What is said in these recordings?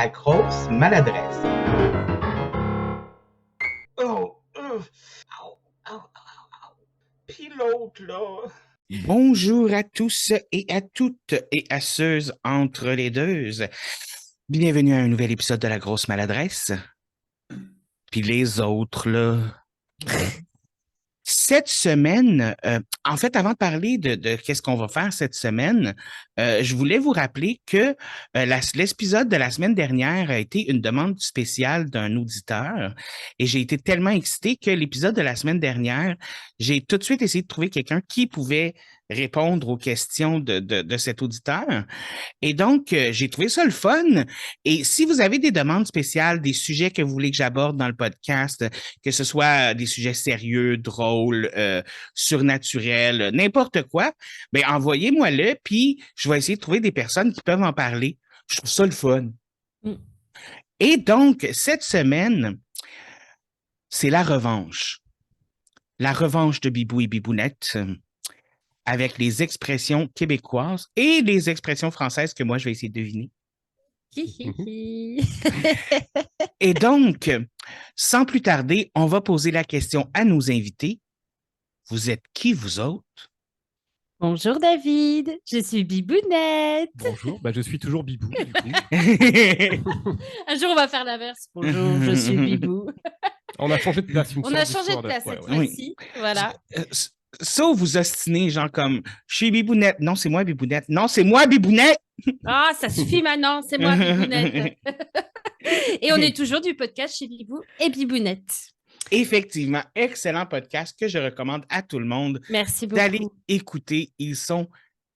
la grosse maladresse. Oh, au, au, au. Puis l'autre, là. Bonjour à tous et à toutes et à ceux entre les deux. Bienvenue à un nouvel épisode de la grosse maladresse. Puis les autres, là. Cette semaine, en fait, avant de parler de qu'est-ce qu'on va faire cette semaine, je voulais vous rappeler que l'épisode de la semaine dernière a été une demande spéciale d'un auditeur et j'ai été tellement excité que l'épisode de la semaine dernière, j'ai tout de suite essayé de trouver quelqu'un qui pouvait répondre aux questions de cet auditeur. Et donc, j'ai trouvé ça le fun. Et si vous avez des demandes spéciales, des sujets que vous voulez que j'aborde dans le podcast, que ce soit des sujets sérieux, drôles, surnaturels, n'importe quoi, ben envoyez-moi-le, puis je vais essayer de trouver des personnes qui peuvent en parler. Je trouve ça le fun. Mm. Et donc, cette semaine, c'est la revanche. La revanche de Bibou et Bibounette avec les expressions québécoises et les expressions françaises que moi, je vais essayer de deviner. Et donc, sans plus tarder, on va poser la question à nos invités. Vous êtes qui, vous autres? Bonjour David, je suis Bibounette. Bonjour, je suis toujours Bibou, du coup. Un jour, on va faire l'inverse. Bonjour, je suis Bibou. On a changé de place une On a changé de place cette fois-ci. Voilà. Sauf vous ostinez, genre comme, je suis Bibounette. Non, c'est moi Bibounette. Non, c'est moi Bibounette. Ah, ça suffit maintenant, c'est moi Bibounette. Et on est toujours du podcast chez Bibou et Bibounette. Effectivement, excellent podcast que je recommande à tout le monde Merci beaucoup. d'aller écouter. Ils sont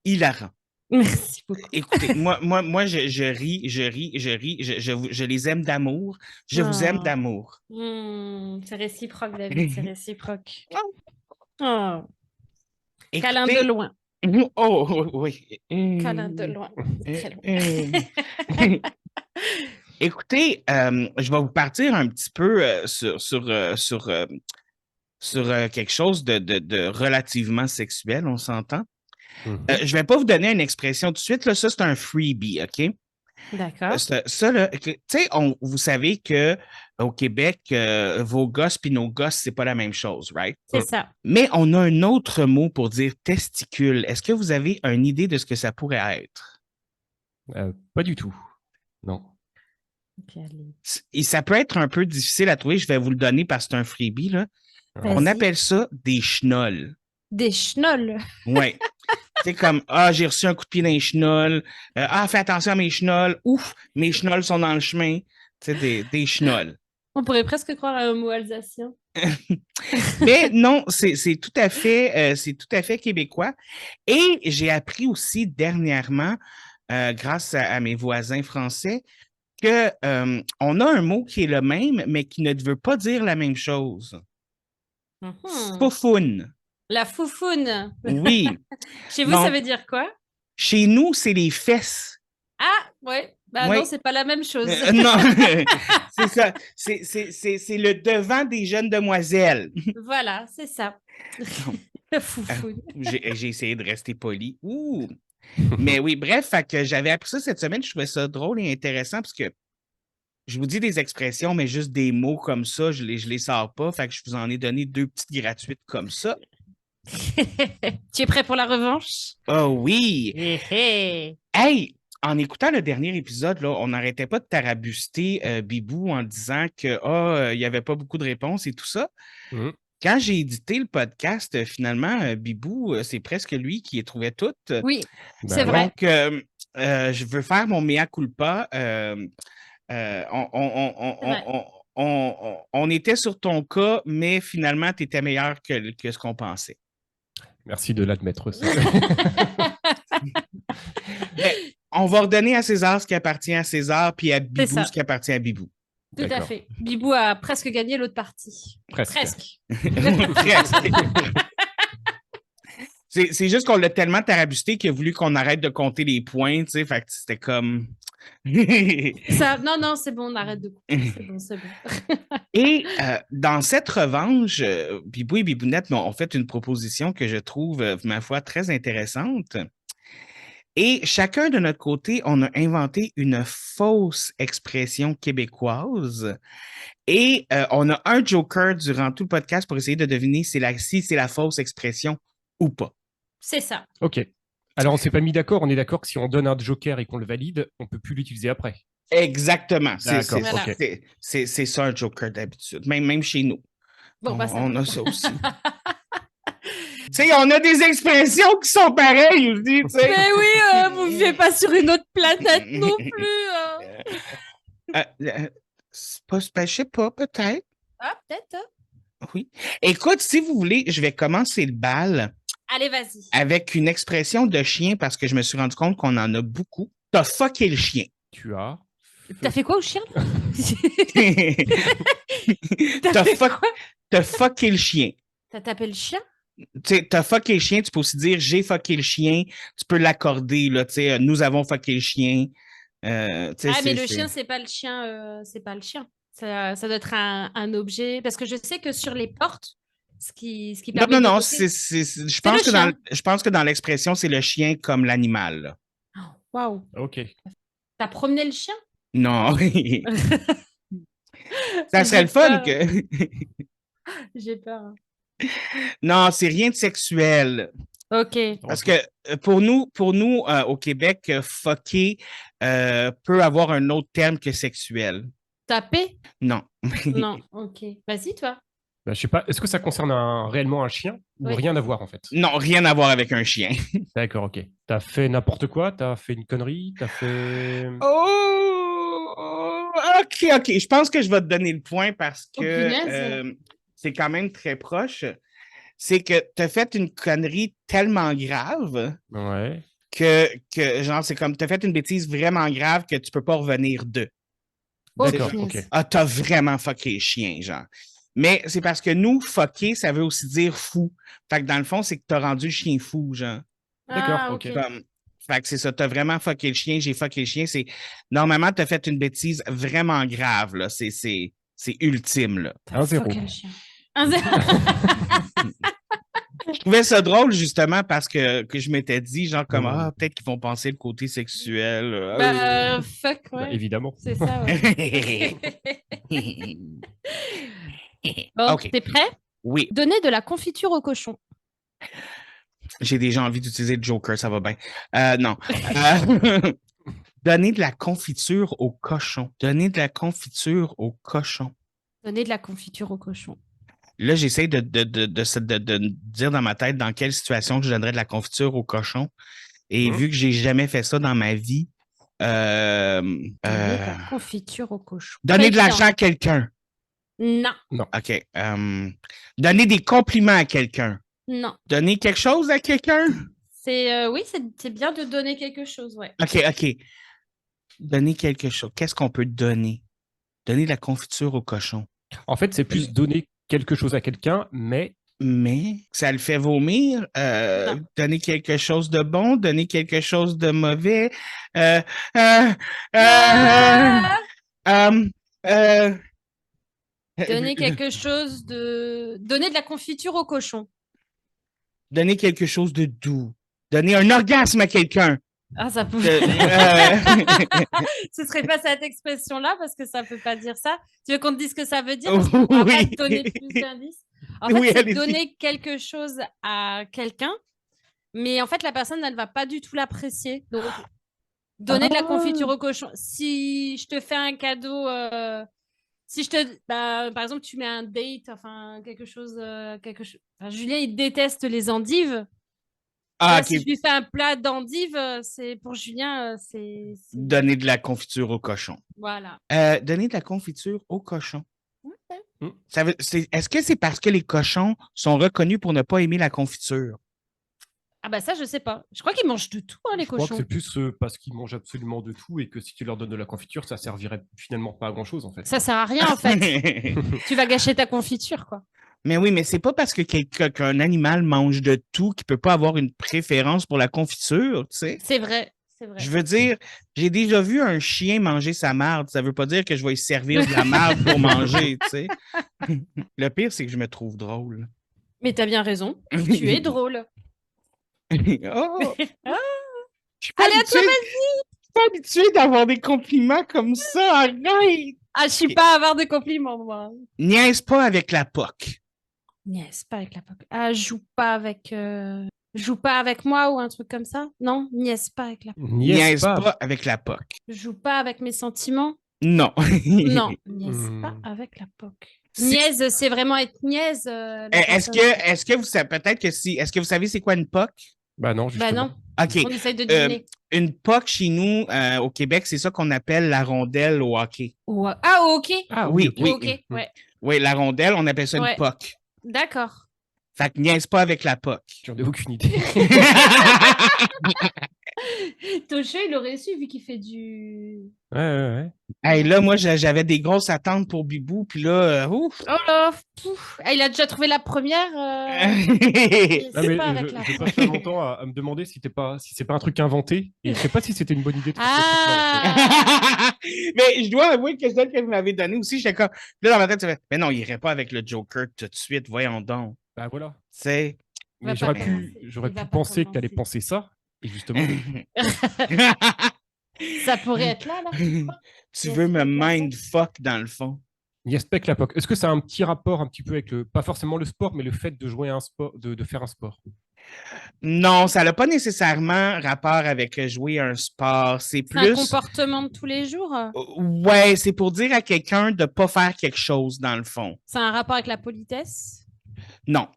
hilarants. Merci beaucoup. Écoutez, moi je ris, je les aime d'amour. Je vous aime d'amour. C'est réciproque, David, c'est réciproque. Oh. Écoutez, Câlin de loin. Oh, oui. Câlin de loin. Très loin. Écoutez, je vais vous partir un petit peu sur quelque chose de relativement sexuel, on s'entend. Je ne vais pas vous donner une expression tout de suite, là, ça c'est un freebie, OK? D'accord. Ça, là, tu sais, vous savez qu'au Québec, vos gosses puis nos gosses, c'est pas la même chose, right? C'est ça. Mais on a un autre mot pour dire testicule. Est-ce que vous avez une idée de ce que ça pourrait être? Pas du tout, non. Et ça peut être un peu difficile à trouver, je vais vous le donner parce que c'est un freebie, là. On appelle ça des chenolles. Des chenolles? Oui. C'est comme, j'ai reçu un coup de pied dans les chenolles. Fais attention à mes chenolles. Ouf, mes chenolles sont dans le chemin. Tu sais, des chenolles. On pourrait presque croire à un mot alsacien. Mais non, c'est tout à fait québécois. Et j'ai appris aussi dernièrement, grâce à mes voisins français, que on a un mot qui est le même, mais qui ne veut pas dire la même chose. Foufoune. La foufoune. Oui. Chez vous, ça veut dire quoi? Chez nous, c'est les fesses. Ah, ouais. Non, c'est pas la même chose. Non, c'est ça. C'est le devant des jeunes demoiselles. Voilà, c'est ça. Le foufoune. J'ai essayé de rester poli. Ouh. Mais oui, bref, fait que j'avais appris ça cette semaine. Je trouvais ça drôle et intéressant parce que je vous dis des expressions, mais juste des mots comme ça, je les sors pas. Fait que je vous en ai donné 2 petites gratuites comme ça. Tu es prêt pour la revanche? Oh oui! Hey! En écoutant le dernier épisode, là, on n'arrêtait pas de tarabuster Bibou en disant que il n'y avait pas beaucoup de réponses et tout ça. Quand j'ai édité le podcast, finalement, Bibou, c'est presque lui qui les trouvait toutes. Oui, c'est vrai. Donc, je veux faire mon mea culpa. On était sur ton cas, mais finalement, tu étais meilleur que ce qu'on pensait. Merci de l'admettre. On va redonner à César ce qui appartient à César, puis à Bibou ce qui appartient à Bibou. Tout à fait. Bibou a presque gagné l'autre partie. Presque. C'est juste qu'on l'a tellement tarabusté qu'il a voulu qu'on arrête de compter les points, tu sais, fait que c'était comme... Non, c'est bon, on arrête de couper, c'est bon. Et dans cette revanche, Bibou et Bibounette m'ont fait une proposition que je trouve, ma foi, très intéressante. Et chacun de notre côté, on a inventé une fausse expression québécoise. Et on a un joker durant tout le podcast pour essayer de deviner si c'est la fausse expression ou pas. C'est ça. Ok. Alors, on s'est pas mis d'accord. On est d'accord que si on donne un joker et qu'on le valide, on peut plus l'utiliser après. Exactement. D'accord, Voilà. ok. C'est ça un joker d'habitude. Même chez nous. Bon, bah, ça On va. a ça aussi. Tu sais, on a des expressions qui sont pareilles aussi, tu sais. Mais oui, vous vivez pas sur une autre planète non plus. C'est pas, je sais pas, peut-être. Ah, peut-être. Hein. Oui. Écoute, si vous voulez, je vais commencer le bal Allez, vas-y. avec une expression de chien parce que je me suis rendu compte qu'on en a beaucoup. T'as fucké le chien. Tu as. T'as fait quoi au chien? T'as fait fuck- quoi? t'as fucké le chien. T'as tapé le chien? Tu sais, t'as fucké le chien, tu peux aussi dire j'ai fucké le chien. Tu peux l'accorder, là, tu sais, nous avons fucké le chien. Tu sais, Ah, mais le chien, c'est pas le chien. C'est pas le chien. Ça doit être un objet. Parce que je sais que sur les portes, ce qui Non, permet non, d'évoquer- je pense le chien. je pense que dans l'expression, c'est le chien comme l'animal, là. Oh, waouh. Ok. T'as promené le chien? Non. Ça serait le fun que. J'ai peur. Hein. Non, c'est rien de sexuel. Ok. Parce que pour nous au Québec, fucker peut avoir un autre terme que sexuel. Taper? Non. Non. Ok. Vas-y, toi. Bah, je sais pas. Est-ce que ça concerne réellement un chien ou Oui. rien à voir en fait? Non, rien à voir avec un chien. D'accord, ok. T'as fait n'importe quoi? T'as fait une connerie? T'as fait. Oh! OK. Je pense que je vais te donner le point parce Oh, que punaise. c'est quand même très proche. C'est que tu as fait une connerie tellement grave Ouais. que genre, c'est comme tu as fait une bêtise vraiment grave que tu peux pas revenir de. Oh, D'accord, punaise. ok. Ah, t'as vraiment fucké le chien, genre. Mais c'est parce que nous, fucker, ça veut aussi dire fou. Fait que dans le fond, c'est que t'as rendu le chien fou, genre. D'accord, Ah, ok. Comme, fait que c'est ça, t'as vraiment fucké le chien, j'ai fucké le chien. Normalement, t'as fait une bêtise vraiment grave, là. C'est ultime, là. T'as 1-0. fucké le chien. 1-0. Je trouvais ça drôle, justement, parce que je m'étais dit, genre, comme, Ouais. peut-être qu'ils vont penser le côté sexuel. Fuck, Bah, ouais. évidemment. C'est ça, ouais. Bon, OK. t'es prêt? Oui, Donner de la confiture au cochon. j'ai déjà envie d'utiliser le Joker, ça va bien. Non. Donner de la confiture au cochon. Donner de la confiture au cochon. Donner de la confiture au cochon. Là, j'essaie de dire dans ma tête dans quelle situation je donnerais de la confiture au cochon. Et vu que j'ai jamais fait ça dans ma vie, Donner de la confiture au cochon. donner de Pas l'argent à quelqu'un. évident. OK. Donner des compliments à quelqu'un. Non. Donner quelque chose à quelqu'un? Oui, c'est bien de donner quelque chose, ouais. OK. Donner quelque chose. Qu'est-ce qu'on peut donner? Donner de la confiture au cochon. En fait, c'est plus donner quelque chose à quelqu'un, mais Mais ça le fait vomir. Non. Donner quelque chose de bon, donner quelque chose de mauvais. Donner quelque chose de... Donner de la confiture au cochon. Donner quelque chose de doux. Donner un orgasme à quelqu'un. Ah, ça peut... Ce serait pas cette expression-là parce que ça peut pas dire ça. Tu veux qu'on te dise ce que ça veut dire? Parce qu'on va pas te donner plus d'indices. En fait, Oui, c'est allez-y. donner quelque chose à quelqu'un, mais en fait, la personne, elle va pas du tout l'apprécier. Donc, donner de la confiture au cochon. Si je te fais un cadeau, par exemple, tu mets un date, enfin, quelque chose. Enfin, Julien, il déteste les endives. Là, si je lui fais un plat d'endives, c'est pour Julien, c'est... Donner de la confiture au cochon. Voilà. Donner de la confiture au cochon. Ouais. Est-ce que c'est parce que les cochons sont reconnus pour ne pas aimer la confiture? Ah bah ça, je sais pas. Je crois qu'ils mangent de tout, les je crois que cochons. c'est plus parce qu'ils mangent absolument de tout et que si tu leur donnes de la confiture, ça servirait finalement pas à grand-chose en fait. Ça sert à rien, en fait. Tu vas gâcher ta confiture, quoi. Mais oui, mais c'est pas parce que qu'un animal mange de tout qu'il peut pas avoir une préférence pour la confiture, tu sais. C'est vrai, c'est vrai. Je veux dire, j'ai déjà vu un chien manger sa marde. Ça veut pas dire que je vais lui servir de la marde pour manger, tu sais. Le pire, c'est que je me trouve drôle. Mais t'as bien raison. Tu es drôle. Oh! Je suis Allez, à toi, pas habitué d'avoir des compliments comme ça, arrête! Ah, je suis pas à avoir de compliments, moi. Niaise pas avec la POC. Niaise pas avec la POC. Ah, joue pas avec moi ou un truc comme ça. Non, niaise pas avec la POC. Niaise pas avec la POC. Joue pas avec mes sentiments. Non. Non, niaise pas avec la POC. Niaise, c'est vraiment être niaise. Est-ce que vous savez peut-être que si. Est-ce que vous savez c'est quoi une POC? Bah non, justement. Bah non. OK. On essaye de deviner. Une POC chez nous, au Québec, c'est ça qu'on appelle la rondelle au hockey. Ah, au hockey? Ah oui, Au hockey, ouais. Oui, la rondelle, on appelle ça une POC. D'accord. Fait que niaise pas avec la POC. J'en ai aucune idée. Tosho, il aurait su vu qu'il fait du... Ouais. Hey, là, moi, j'avais des grosses attentes pour Bibou, puis là, ouf! Oh là, pouf. Ah, il a déjà trouvé la première. Je passe mon temps à me demander si c'est pas un truc inventé. Et je sais pas si c'était une bonne idée de faire Mais je dois avouer que celle que vous m'avez donnée aussi, j'étais comme. Là, dans ma tête, tu fais, mais non, il irait pas avec le Joker tout de suite, voyons donc. Bah voilà. C'est. Mais j'aurais pu penser que tu allais penser ça. Et justement. Ça pourrait être là. Tu veux me mindfuck dans le fond. Niaspec la POC. Est-ce que ça a un petit rapport un petit peu avec pas forcément le sport, mais le fait de jouer à un sport, de faire un sport? Non, ça n'a pas nécessairement rapport avec jouer à un sport. C'est plus un comportement de tous les jours. Ouais, c'est pour dire à quelqu'un de ne pas faire quelque chose, dans le fond. C'est un rapport avec la politesse? Non.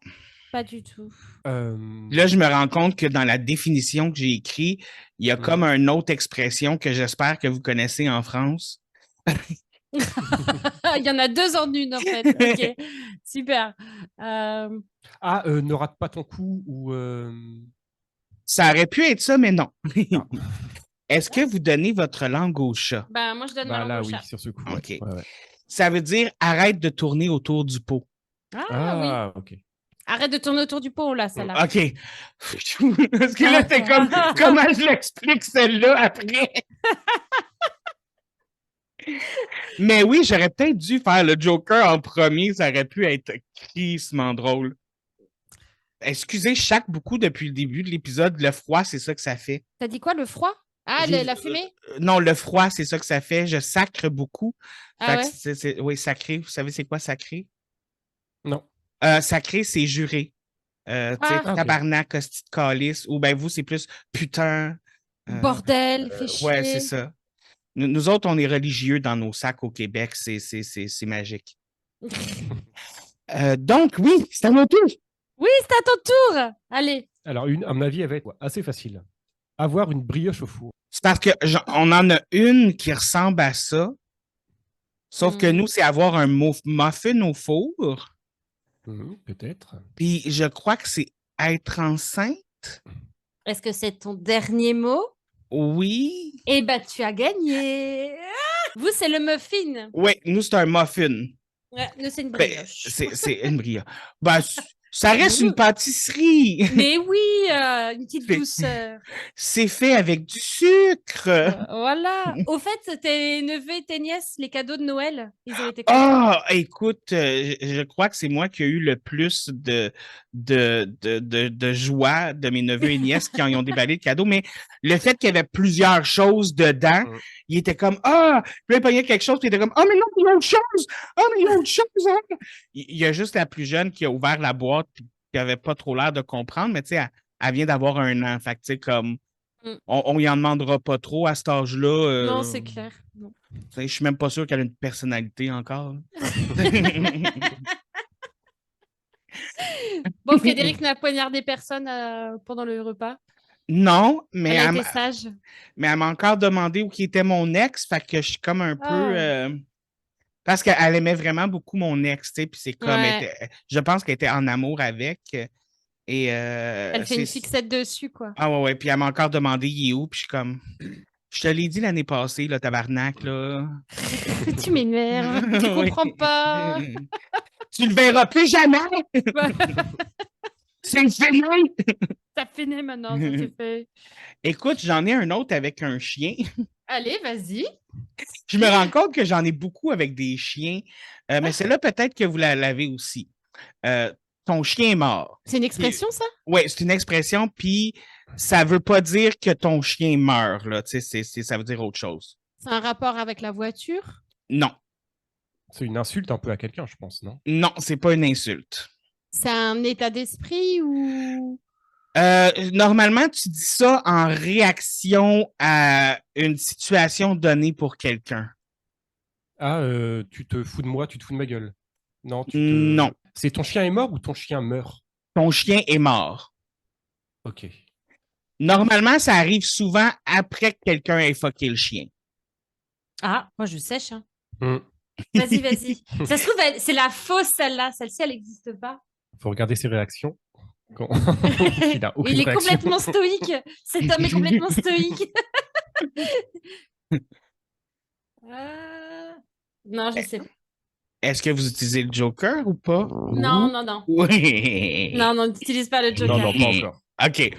Pas du tout. Là, je me rends compte que dans la définition que j'ai écrite, il y a comme une autre expression que j'espère que vous connaissez en France. Il y en a deux en une, en fait. OK, super. Ne rate pas ton coup ou... Ça aurait pu être ça, mais non. Est-ce que vous donnez votre langue au chat? Ben, moi, je donne ma langue au chat. Oui, sur ce coup. OK. Ouais. Ça veut dire arrête de tourner autour du pot. Ah oui. OK. Arrête de tourner autour du pot, là, celle-là. OK. Parce que là, t'es comme, comment je l'explique celle-là après? Mais oui, j'aurais peut-être dû faire le Joker en premier. Ça aurait pu être crissement drôle. Excusez, je chaque beaucoup depuis le début de l'épisode. Le froid, c'est ça que ça fait. T'as dit quoi, le froid? Ah, la fumée? Non, le froid, c'est ça que ça fait. Je sacre beaucoup. Ah ouais? Oui, sacré. Vous savez c'est quoi sacré? Non. Sacré, c'est juré. Tabarnak, hostie de calice. Ou ben vous, c'est plus putain. Bordel, fais chier. Ouais, c'est ça. Nous autres, on est religieux dans nos sacs au Québec. C'est magique. Donc, oui, c'est à mon tour. Oui, c'est à ton tour. Allez. Alors, à mon avis, elle va être assez facile. Avoir une brioche au four. C'est parce qu'on en a une qui ressemble à ça. Sauf que nous, c'est avoir un muffin au four. Peut-être. Puis, je crois que c'est être enceinte. Est-ce que c'est ton dernier mot? Oui. Eh ben, tu as gagné. Vous, c'est le muffin. Oui, nous, c'est un muffin. Ouais, nous, c'est une brioche. C'est une brioche. Ben, ça reste une pâtisserie. Mais oui, une petite douceur. C'est fait avec du sucre. Voilà. Au fait, tes neveux et tes nièces, les cadeaux de Noël, ils ont été écoute, je crois que c'est moi qui ai eu le plus de joie de mes neveux et nièces qui en ont déballé le cadeau. Mais le fait qu'il y avait plusieurs choses dedans, il était comme puis il payait quelque chose, puis il était comme mais non, il y a autre chose. Mais il y a autre chose. Hein? Il y a juste la plus jeune qui a ouvert la boîte puis qui avait pas trop l'air de comprendre, mais tu sais, elle vient d'avoir 1 an. Fait que tu sais, comme on y en demandera pas trop à cet âge-là. Non, c'est clair. Je suis même pas sûr qu'elle a une personnalité encore. Bon, Frédéric n'a poignardé personne pendant le repas. Non, mais elle a été sage. Mais elle m'a encore demandé où qui était mon ex, fait que je suis comme un peu... parce qu'elle aimait vraiment beaucoup mon ex, tu sais, puis c'est comme... je pense qu'elle était en amour avec. Et, elle fait une fixette dessus, quoi. Ah ouais, puis elle m'a encore demandé il est où, puis je suis comme... Je te l'ai dit l'année passée, là, tabarnak, là. Tu m'énerves, tu comprends pas. Tu le verras plus jamais! C'est fini! Ça finit maintenant, ça c'est fait. Écoute, j'en ai un autre avec un chien. Allez, vas-y. Je me rends compte que j'en ai beaucoup avec des chiens, mais celle-là, peut-être que vous l'avez aussi. ton chien est mort. C'est une expression, ça? Oui, c'est une expression, puis ça veut pas dire que ton chien meurt, là. Tu sais, ça veut dire autre chose. C'est un rapport avec la voiture? Non. C'est une insulte un peu à quelqu'un, je pense, non? Non, c'est pas une insulte. C'est un état d'esprit ou... Normalement, tu dis ça en réaction à une situation donnée pour quelqu'un. Ah, tu te fous de moi, tu te fous de ma gueule. Non, Non. C'est ton chien est mort ou ton chien meurt? Ton chien est mort. Ok. Normalement, ça arrive souvent après que quelqu'un ait fucké le chien. Ah, moi, je sèche. Hein. Hmm. Vas-y. Ça se trouve, c'est la fausse, celle-là. Celle-ci, elle n'existe pas. Faut regarder ses réactions. Quand... Il a aucune Il est réaction. complètement stoïque. Cet homme est complètement stoïque. Non, je sais pas. Est-ce que vous utilisez le Joker ou pas? Non. Oui. Non, n'utilise pas le Joker. Non, pas encore. OK.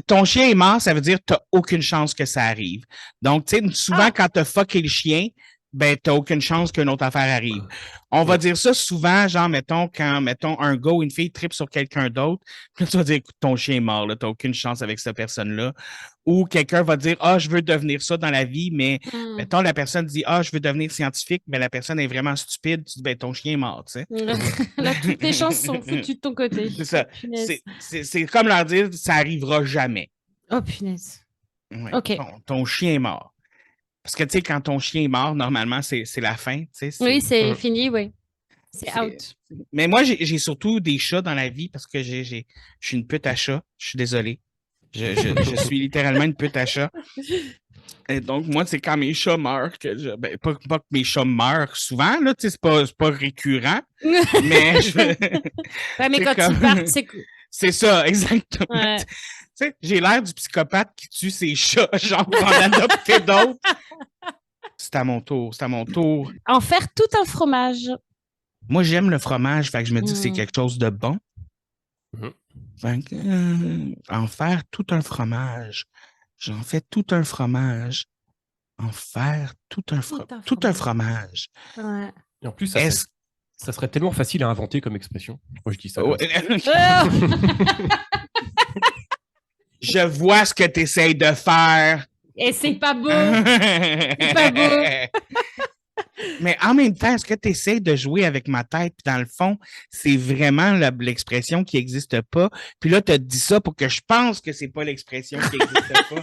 Ton chien est mort, ça veut dire que tu n'as aucune chance que ça arrive. Donc, tu sais, souvent, quand tu as fucké le chien, ben, tu n'as aucune chance qu'une autre affaire arrive. On va dire ça souvent, genre, mettons, quand, un gars ou une fille tripe sur quelqu'un d'autre, puis tu vas dire, écoute, ton chien est mort, tu n'as aucune chance avec cette personne-là. Ou quelqu'un va dire, je veux devenir ça dans la vie, mais, mettons, la personne dit, je veux devenir scientifique, mais la personne est vraiment stupide, tu dis, ben, ton chien est mort, tu sais. Là, toutes les chances sont foutues de ton côté. C'est ça. Punaise. C'est comme leur dire, ça arrivera jamais. Oh, punaise. Ouais. OK. Ton chien est mort. Parce que, tu sais, quand ton chien est mort, normalement, c'est la fin. Oui, c'est fini, oui. C'est out. Mais moi, j'ai surtout des chats dans la vie parce que je suis une pute à chat. Je suis désolé. Je suis littéralement une pute à chat. Et donc, moi, c'est quand mes chats meurent que pas que mes chats meurent souvent, là, tu sais, c'est pas récurrent. Mais ouais, mais quand ils partent, c'est cool. C'est ça, exactement. Ouais. Tu sais, j'ai l'air du psychopathe qui tue ses chats, genre, pour en adopter d'autres. C'est à mon tour. En faire tout un fromage. Moi, j'aime le fromage, fait que je me dis que c'est quelque chose de bon. Fait que, en faire tout un fromage. J'en fais tout un fromage. En faire tout un fromage. Ouais. Et en plus, ça serait tellement facile à inventer comme expression. Moi, je dis ça. Je vois ce que tu essayes de faire. Et c'est pas beau. C'est pas beau. Mais en même temps, est-ce que tu essaies de jouer avec ma tête? Puis dans le fond, c'est vraiment l'expression qui n'existe pas. Puis là, tu as dit ça pour que je pense que c'est pas l'expression qui n'existe pas.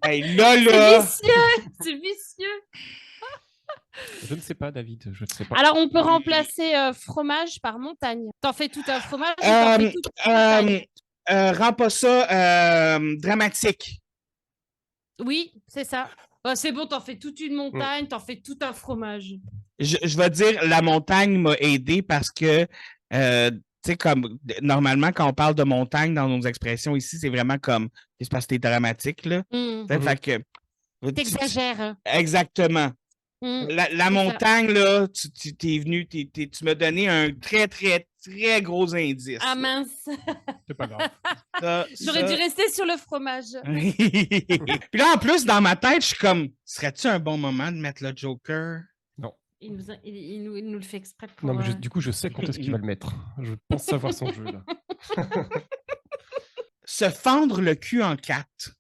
Hey, là. C'est vicieux. Je ne sais pas, David. Je ne sais pas. Alors, on peut remplacer fromage par montagne. T'en fais tout un fromage ou t'en fais tout un montagne? Rends pas ça dramatique. Oui, c'est ça. C'est bon, t'en fais toute une montagne, t'en fais tout un fromage. Je vais dire, la montagne m'a aidé parce que, tu sais, comme normalement, quand on parle de montagne dans nos expressions ici, c'est vraiment comme, c'est parce que t'es dramatique, là. Fait que. T'exagères. Exactement. La montagne, là, tu t'es venu, tu m'as donné un très, très, très gros indice. Ah mince. C'est pas grave. J'aurais dû rester sur le fromage. Puis là, en plus, dans ma tête, je suis comme, serait-tu un bon moment de mettre le Joker? Non. Il nous le fait exprès pour... Non, mais du coup, je sais quand est-ce qu'il va le mettre. Je pense savoir son jeu, là. Se fendre le cul en quatre.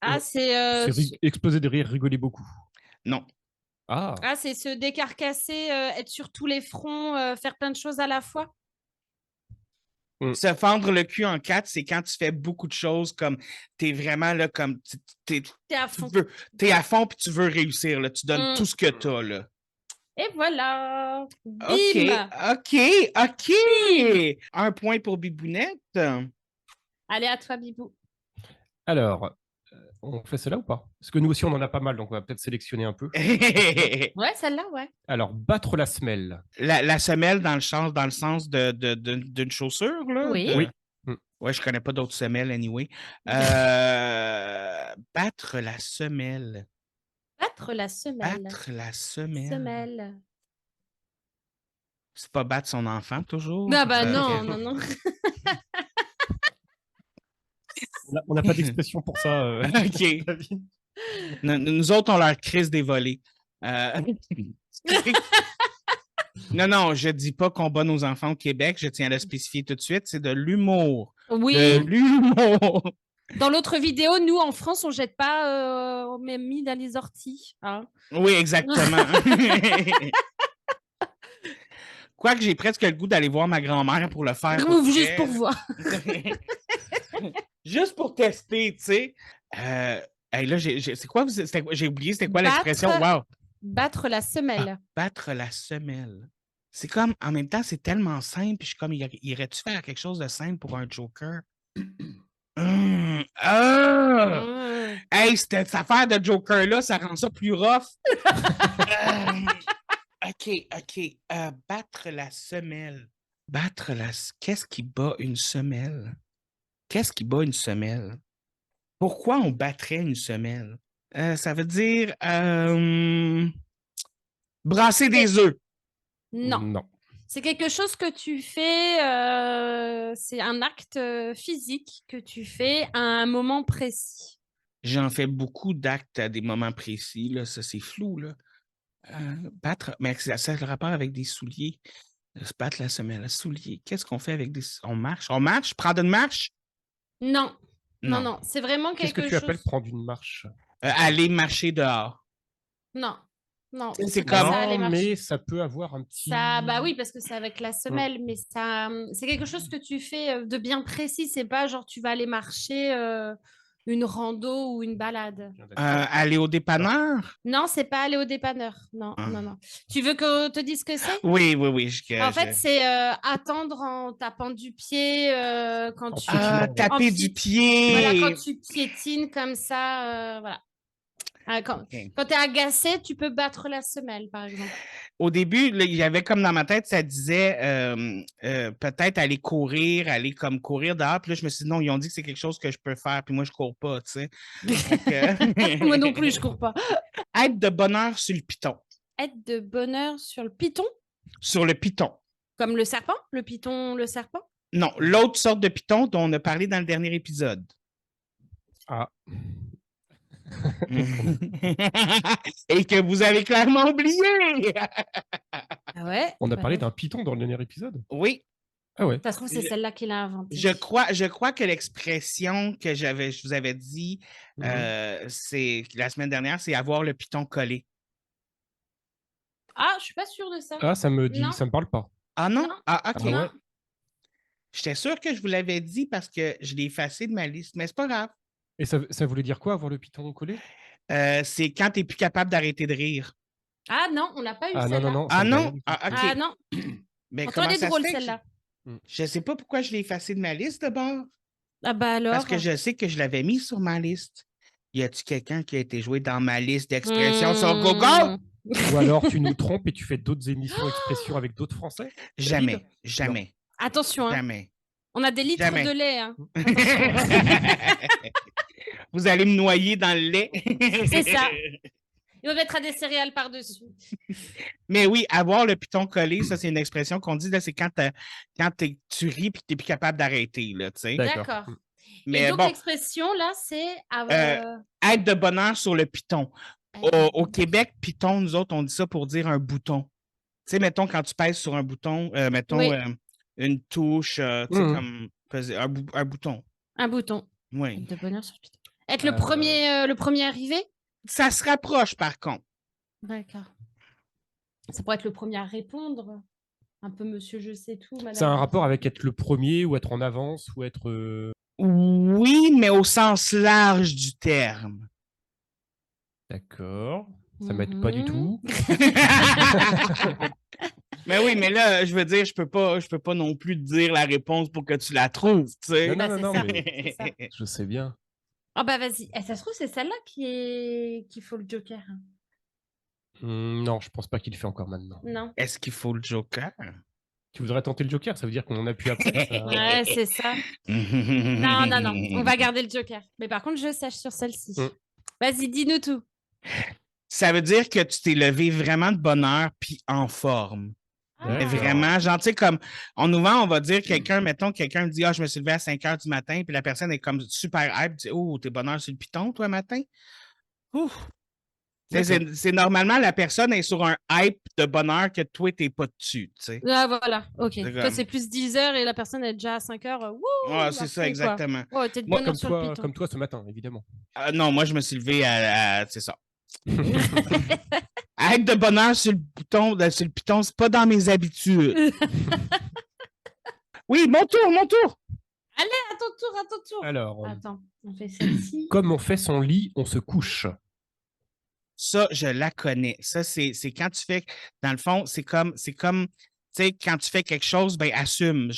Ah, c'est... exploser de rire, rigoler beaucoup. Non. Ah, c'est se décarcasser, être sur tous les fronts, faire plein de choses à la fois. Se fendre le cul en quatre, c'est quand tu fais beaucoup de choses comme t'es vraiment là, comme t'es à fond. T'es à fond puis tu veux réussir, là. Tu donnes tout ce que t'as, là. Et voilà. OK. Un point pour Bibounette. Allez, à toi, Bibou. alors, on fait cela ou pas? Parce que nous aussi, on en a pas mal, donc on va peut-être sélectionner un peu. Ouais, celle-là, ouais. Alors, battre la semelle. La semelle dans le sens d'une chaussure, là? Oui. Oui. Ouais, je connais pas d'autres semelles, anyway. Battre la semelle. Battre la semelle. Battre la semelle. Semelle. C'est pas battre son enfant, toujours? Non, non. On n'a pas d'expression pour ça. OK. Nous autres, on leur crise des volets. Non, je dis pas qu'on bat nos enfants au Québec. Je tiens à le spécifier tout de suite. C'est de l'humour. Oui. De l'humour. Dans l'autre vidéo, nous, en France, on jette pas, on met mis dans les orties. Hein. Oui, exactement. Quoique j'ai presque le goût d'aller voir ma grand-mère pour le faire. Juste pour voir. Juste pour tester, tu sais. Hey, là, c'est quoi? J'ai oublié, c'était quoi l'expression? Wow! Battre la semelle. Battre la semelle. C'est comme, en même temps, c'est tellement simple. Puis je suis comme, irais-tu faire quelque chose de simple pour un Joker? Hey, cette affaire de Joker-là, ça rend ça plus rough. OK. Battre la semelle. Qu'est-ce qui bat une semelle? Qu'est-ce qui bat une semelle? Pourquoi on battrait une semelle? Ça veut dire brasser des œufs. Non. C'est quelque chose que tu fais, c'est un acte physique que tu fais à un moment précis. J'en fais beaucoup d'actes à des moments précis, là. Ça, c'est flou, là. Battre, mais ça a le rapport avec des souliers. Se battre la semelle, souliers. Qu'est-ce qu'on fait avec des... On marche? Prendre une marche? Non. C'est vraiment quelque chose... Qu'est-ce que tu appelles prendre une marche? Aller marcher dehors. Non. C'est comme... Non, mais ça peut avoir un petit... Bah oui, parce que c'est avec la semelle, mais ça, c'est quelque chose que tu fais de bien précis. C'est pas genre tu vas aller marcher une rando ou une balade. Aller au dépanneur? Non, c'est pas aller au dépanneur. Non. Tu veux que te dise ce que c'est? Oui. En fait, c'est attendre en tapant du pied quand tu... taper du pied! Voilà, quand tu piétines comme ça, voilà. Quand tu es agacé, tu peux battre la semelle, par exemple. Au début, il y avait comme dans ma tête, ça disait peut-être aller courir dehors. Puis là, je me suis dit non, ils ont dit que c'est quelque chose que je peux faire, puis moi, je cours pas, tu sais. Moi non plus, je cours pas. Être de bonne heure sur le piton. Être de bonne heure sur le piton? Sur le piton. Comme le serpent? Le piton, le serpent? Non, l'autre sorte de piton dont on a parlé dans le dernier épisode. Ah. Et que vous avez clairement oublié. Ah ouais? On a parlé d'un python dans le dernier épisode? Oui. Ah ouais. Ça se trouve, c'est celle-là qu'il a inventée. Je crois que l'expression que je vous avais dit c'est la semaine dernière, c'est avoir le piton collé. Ah, je suis pas sûre de ça. Ah, ça me parle pas. Ah non? Ah, OK. Ah ouais. J'étais sûr que je vous l'avais dit parce que je l'ai effacé de ma liste, mais c'est pas grave. Et ça voulait dire quoi, avoir le python collé? C'est quand tu n'es plus capable d'arrêter de rire. Ah non, on n'a pas eu Ah celle-là. non. Ah non? OK. Ah non. Mais Pourtant, elle est drôle, celle-là. Je sais pas pourquoi je l'ai effacé de ma liste d'abord. Ah bah alors. Parce que je sais que je l'avais mis sur ma liste. Y a-t-il quelqu'un qui a été joué dans ma liste d'expressions sur Google? Ou alors tu nous trompes et tu fais d'autres émissions expressions avec d'autres Français? Jamais. Attention, hein. Jamais. On a des litres de lait. Hein. Vous allez me noyer dans le lait. C'est ça. Il va mettre des céréales par-dessus. Mais oui, avoir le piton collé, ça, c'est une expression qu'on dit, là, c'est quand tu ris et que tu n'es plus capable d'arrêter. Là, D'accord. Mais et donc, l'expression, là, c'est... être de bonne heure sur le piton. Au Québec, piton, nous autres, on dit ça pour dire un bouton. Tu sais, mettons, quand tu pèses sur un bouton, une touche, tu sais, comme un bouton. Un bouton. Oui. Être de bonne heure sur le piton. Être le premier arrivé? Ça se rapproche, par contre. D'accord. Ça pourrait être le premier à répondre. Un peu monsieur je sais tout, madame. C'est un rapport avec être le premier ou être en avance ou être... Oui, mais au sens large du terme. D'accord. Ça m'aide pas du tout. Mais oui, mais là, je veux dire, je peux pas non plus te dire la réponse pour que tu la trouves, tu sais. Non, mais je sais bien. Ah bah vas-y. Ça se trouve, c'est celle-là qu'il faut le Joker. Non, je pense pas qu'il le fait encore maintenant. Non. Est-ce qu'il faut le Joker? Tu voudrais tenter le Joker? Ça veut dire qu'on en a plus après. Ça... Ouais, c'est ça. Non. On va garder le Joker. Mais par contre, je sache sur celle-ci. Vas-y, dis-nous tout. Ça veut dire que tu t'es levé vraiment de bonne heure puis en forme. Vraiment, genre, tu sais, comme, on va dire quelqu'un me dit, je me suis levé à 5 h du matin, puis la personne est comme super hype, dit, oh, t'es bonne heure sur le piton, toi, matin? Ouf! C'est normalement la personne est sur un hype de bonheur que toi, t'es pas dessus. Tu sais. Ah, voilà, ok. C'est Toi, comme- c'est plus 10 heures et la personne est déjà à 5 heures. Wouh, Ah, à c'est ça, fond, quoi. exactement. Oh, t'es de Moi, bonne heure sur le piton. Comme toi ce matin, évidemment. Non, moi, je me suis levé c'est ça. Être de bonheur sur le piton, c'est pas dans mes habitudes. Oui, mon tour. Allez, à ton tour. Alors, Attends, on fait celle-ci. comme on fait son lit, on se couche. Ça, je la connais. Ça, c'est quand tu fais, dans le fond, c'est comme, tu sais, quand tu fais quelque chose, ben assume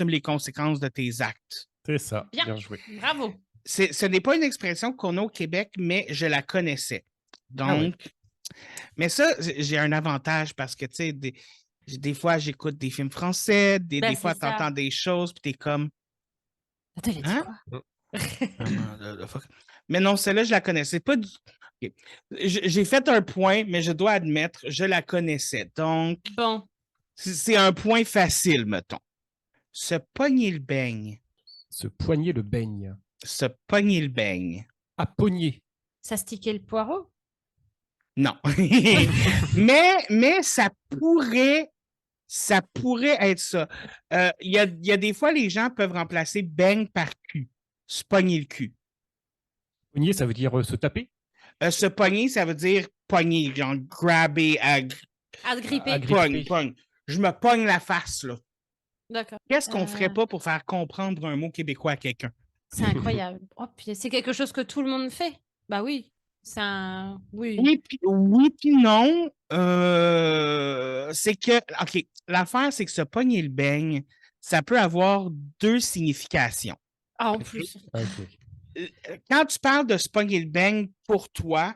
les conséquences de tes actes. C'est ça. Bien. joué. Bravo. Ce n'est pas une expression qu'on a au Québec, mais je la connaissais. Donc, mais ça, j'ai un avantage parce que, tu sais, des fois, j'écoute des films français, des fois, tu entends des choses, puis t'es comme... Attends, il a dit Hein? quoi? Mais non, celle-là, je la connaissais pas du... Okay. J'ai fait un point, mais je dois admettre, je la connaissais. Donc, Bon. c'est un point facile, mettons. Se pogner le beigne. Se poigner le beigne. Se pogner le beigne. À pogner. Ça stiquait le poireau? Non. mais ça pourrait être ça. Il y a des fois, les gens peuvent remplacer beigne par cul. Se pogner le cul. Pogner, ça veut dire se taper? Se pogner, ça veut dire pogner, genre grabber, Agripper. pogne. Je me pogne la face, là. D'accord. Qu'est-ce qu'on ferait pas pour faire comprendre un mot québécois à quelqu'un? C'est incroyable. Oh, puis c'est quelque chose que tout le monde fait. Bah oui. C'est un... Oui. Oui, puis non. C'est que... OK, l'affaire, c'est que se pogner le beigne, ça peut avoir deux significations. Ah, en plus. Quand tu parles de se pogner le beigne pour toi,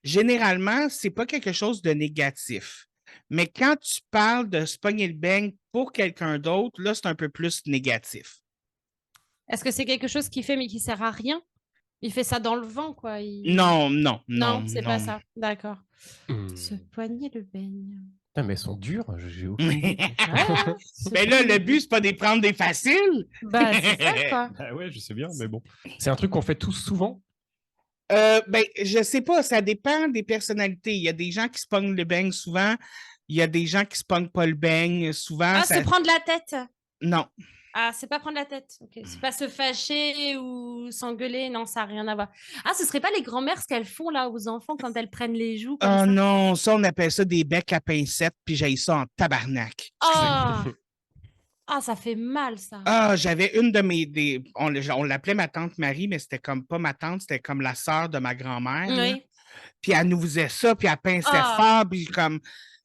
généralement, c'est pas quelque chose de négatif. Mais quand tu parles de se pogner le beigne pour quelqu'un d'autre, là, c'est un peu plus négatif. Est-ce que c'est quelque chose qu'il fait mais qui sert à rien? Il fait ça dans le vent, quoi. Non. Non, c'est pas ça. D'accord. Se poigner le beigne. Putain, mais elles sont dures, j'ai aucune idée. Mais là, le but, c'est pas de prendre des faciles. Bah, c'est ça, quoi. Ah ouais, je sais bien, mais bon. C'est un truc qu'on fait tous souvent. Ben, je sais pas, ça dépend des personnalités. Il y a des gens qui se pognent le beigne souvent. Il y a des gens qui se pognent pas le beigne souvent. Ah, se prendre la tête. Non. Ah, c'est pas prendre la tête. Okay. C'est pas se fâcher ou s'engueuler. Non, ça n'a rien à voir. Ah, ce serait pas les grand-mères ce qu'elles font là aux enfants quand elles prennent les joues comme ça? Non, ça, on appelle ça des becs à pincettes, puis j'ai ça en tabarnak. Ah! Ah, ça fait mal, ça. Ah, j'avais une de mes... On l'appelait ma tante Marie, mais c'était comme pas ma tante, c'était comme la sœur de ma grand-mère. Oui. Puis elle nous faisait ça, puis elle pinçait fort, puis comme...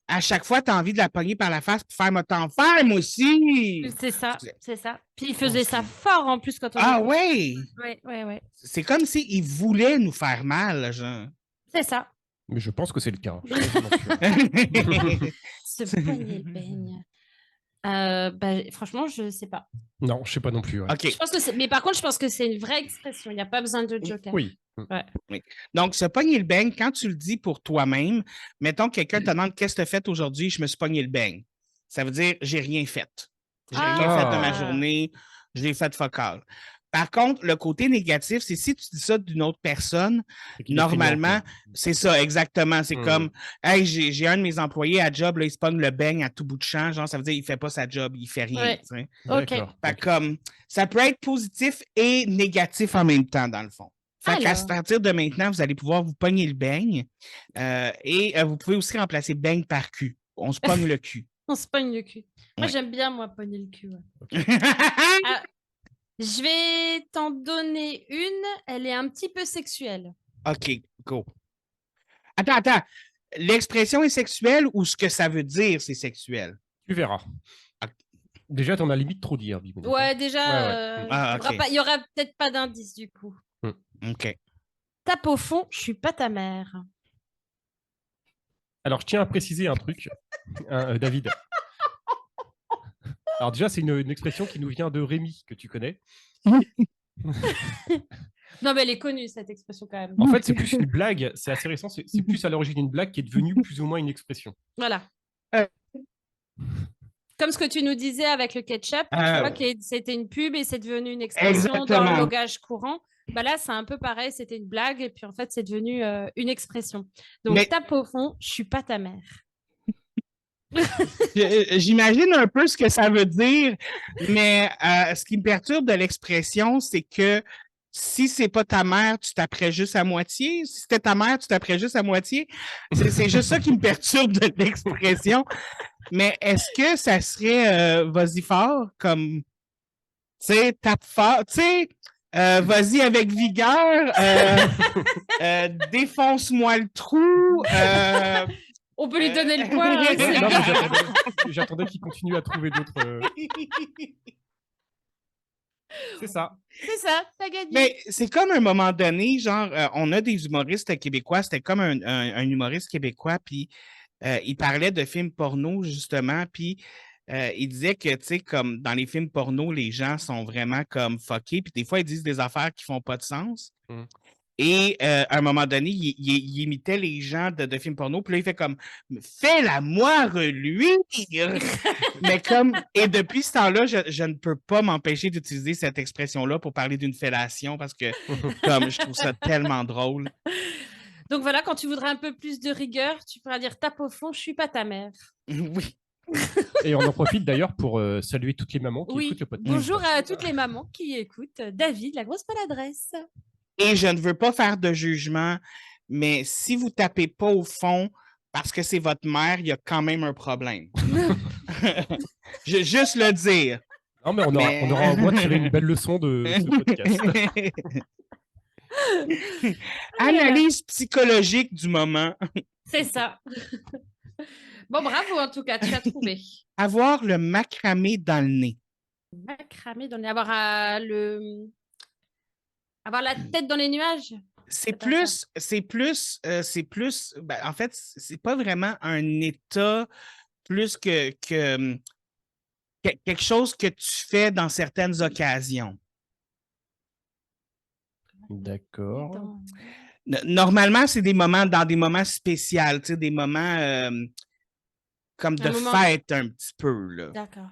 À chaque fois, tu as envie de la pogner par la face pour faire « moi t'en faire, moi aussi! » C'est ça. Puis il faisait ça fort en plus quand on... Ah oui! Oui. C'est comme s'il voulait nous faire mal, genre. C'est ça. Mais je pense que c'est le cas. Je suis quasiment sûr. Se pogner le beigne. Franchement, je sais pas. Non, je sais pas non plus. Ouais. OK. Je pense que mais par contre, je pense que c'est une vraie expression. Il n'y a pas besoin de joker. Oui. Ouais. Oui. Donc, se pogner le beigne, quand tu le dis pour toi-même, mettons que quelqu'un te demande qu'est-ce que tu as fait aujourd'hui, je me suis pogné le beigne. Ça veut dire j'ai rien fait. J'ai rien fait de ma journée, je l'ai fait fuck all. Par contre, le côté négatif, c'est si tu dis ça d'une autre personne, normalement, c'est ça, exactement. C'est comme, hey, j'ai un de mes employés à job, là, il se pogne le beigne à tout bout de champ, genre, ça veut dire il fait pas sa job, il fait rien. Ouais. OK. Fait comme, ça peut être positif et négatif en même temps, dans le fond. Fait qu'à partir de maintenant, vous allez pouvoir vous pogner le beigne et vous pouvez aussi remplacer beigne par cul. On se pogne le cul. On se pogne le cul. Moi, j'aime bien, pogner le cul. Ouais. Je vais t'en donner une. Elle est un petit peu sexuelle. OK, go. Attends. L'expression est sexuelle ou ce que ça veut dire, c'est sexuel? Tu verras. Déjà, t'en as limite trop dire. Ouais, déjà, il y aura peut-être pas d'indice du coup. OK. Tape au fond, je suis pas ta mère. Alors, je tiens à préciser un truc, David. Alors déjà, c'est une expression qui nous vient de Rémi, que tu connais. Non, mais elle est connue, cette expression, quand même. En fait, c'est plus une blague. C'est assez récent. C'est plus à l'origine une blague qui est devenue plus ou moins une expression. Voilà. Comme ce que tu nous disais avec le ketchup, tu vois que c'était une pub et c'est devenu une expression dans le langage courant. Bah là, c'est un peu pareil, c'était une blague, et puis en fait, c'est devenu une expression. Donc, Mais- tape au fond, je suis pas ta mère. J'imagine un peu ce que ça veut dire, mais ce qui me perturbe de l'expression, c'est que si c'est pas ta mère, tu taperais juste à moitié. Si c'était ta mère, tu taperais juste à moitié. C'est juste ça qui me perturbe de l'expression. Mais est-ce que ça serait vas-y fort, comme, tu sais, tape fort, tu sais, vas-y avec vigueur, défonce-moi le trou. On peut lui donner le point. Ouais, c'est non, bien. mais j'attendais qu'il continue à trouver d'autres. C'est ça. C'est ça, t'as gagné. Mais c'est comme à un moment donné, genre, on a des humoristes québécois, c'était comme un humoriste québécois, puis il parlait de films porno, justement, puis il disait que, tu sais, comme dans les films porno, les gens sont vraiment comme fuckés, puis des fois, ils disent des affaires qui font pas de sens. Mm. Et à un moment donné, il imitait les gens de films porno, puis là, il fait comme « Fais-la moi reluire! » Mais comme, et depuis ce temps-là, je ne peux pas m'empêcher d'utiliser cette expression-là pour parler d'une fellation parce que, comme, je trouve ça tellement drôle. Donc voilà, quand tu voudrais un peu plus de rigueur, tu pourras dire tape au fond, je suis pas ta mère. Oui. Et on en profite d'ailleurs pour saluer toutes les mamans qui Oui, écoutent le podcast. bonjour à toutes les mamans qui écoutent David, la grosse maladresse. Et je ne veux pas faire de jugement, mais si vous tapez pas au fond parce que c'est votre mère, il y a quand même un problème. Je veux juste le dire. Non, mais on aura au moins tiré une belle leçon de ce podcast. Analyse psychologique du moment. C'est ça. Bon, bravo en tout cas, tu as trouvé. Avoir le macramé dans le nez. Macramé dans les... avoir la tête dans les nuages. C'est pas plus, ben, en fait, c'est pas vraiment un état plus que quelque chose que tu fais dans certaines occasions. D'accord. Normalement, c'est dans des moments spéciaux, tu sais, des moments comme de fête un petit peu, là. D'accord.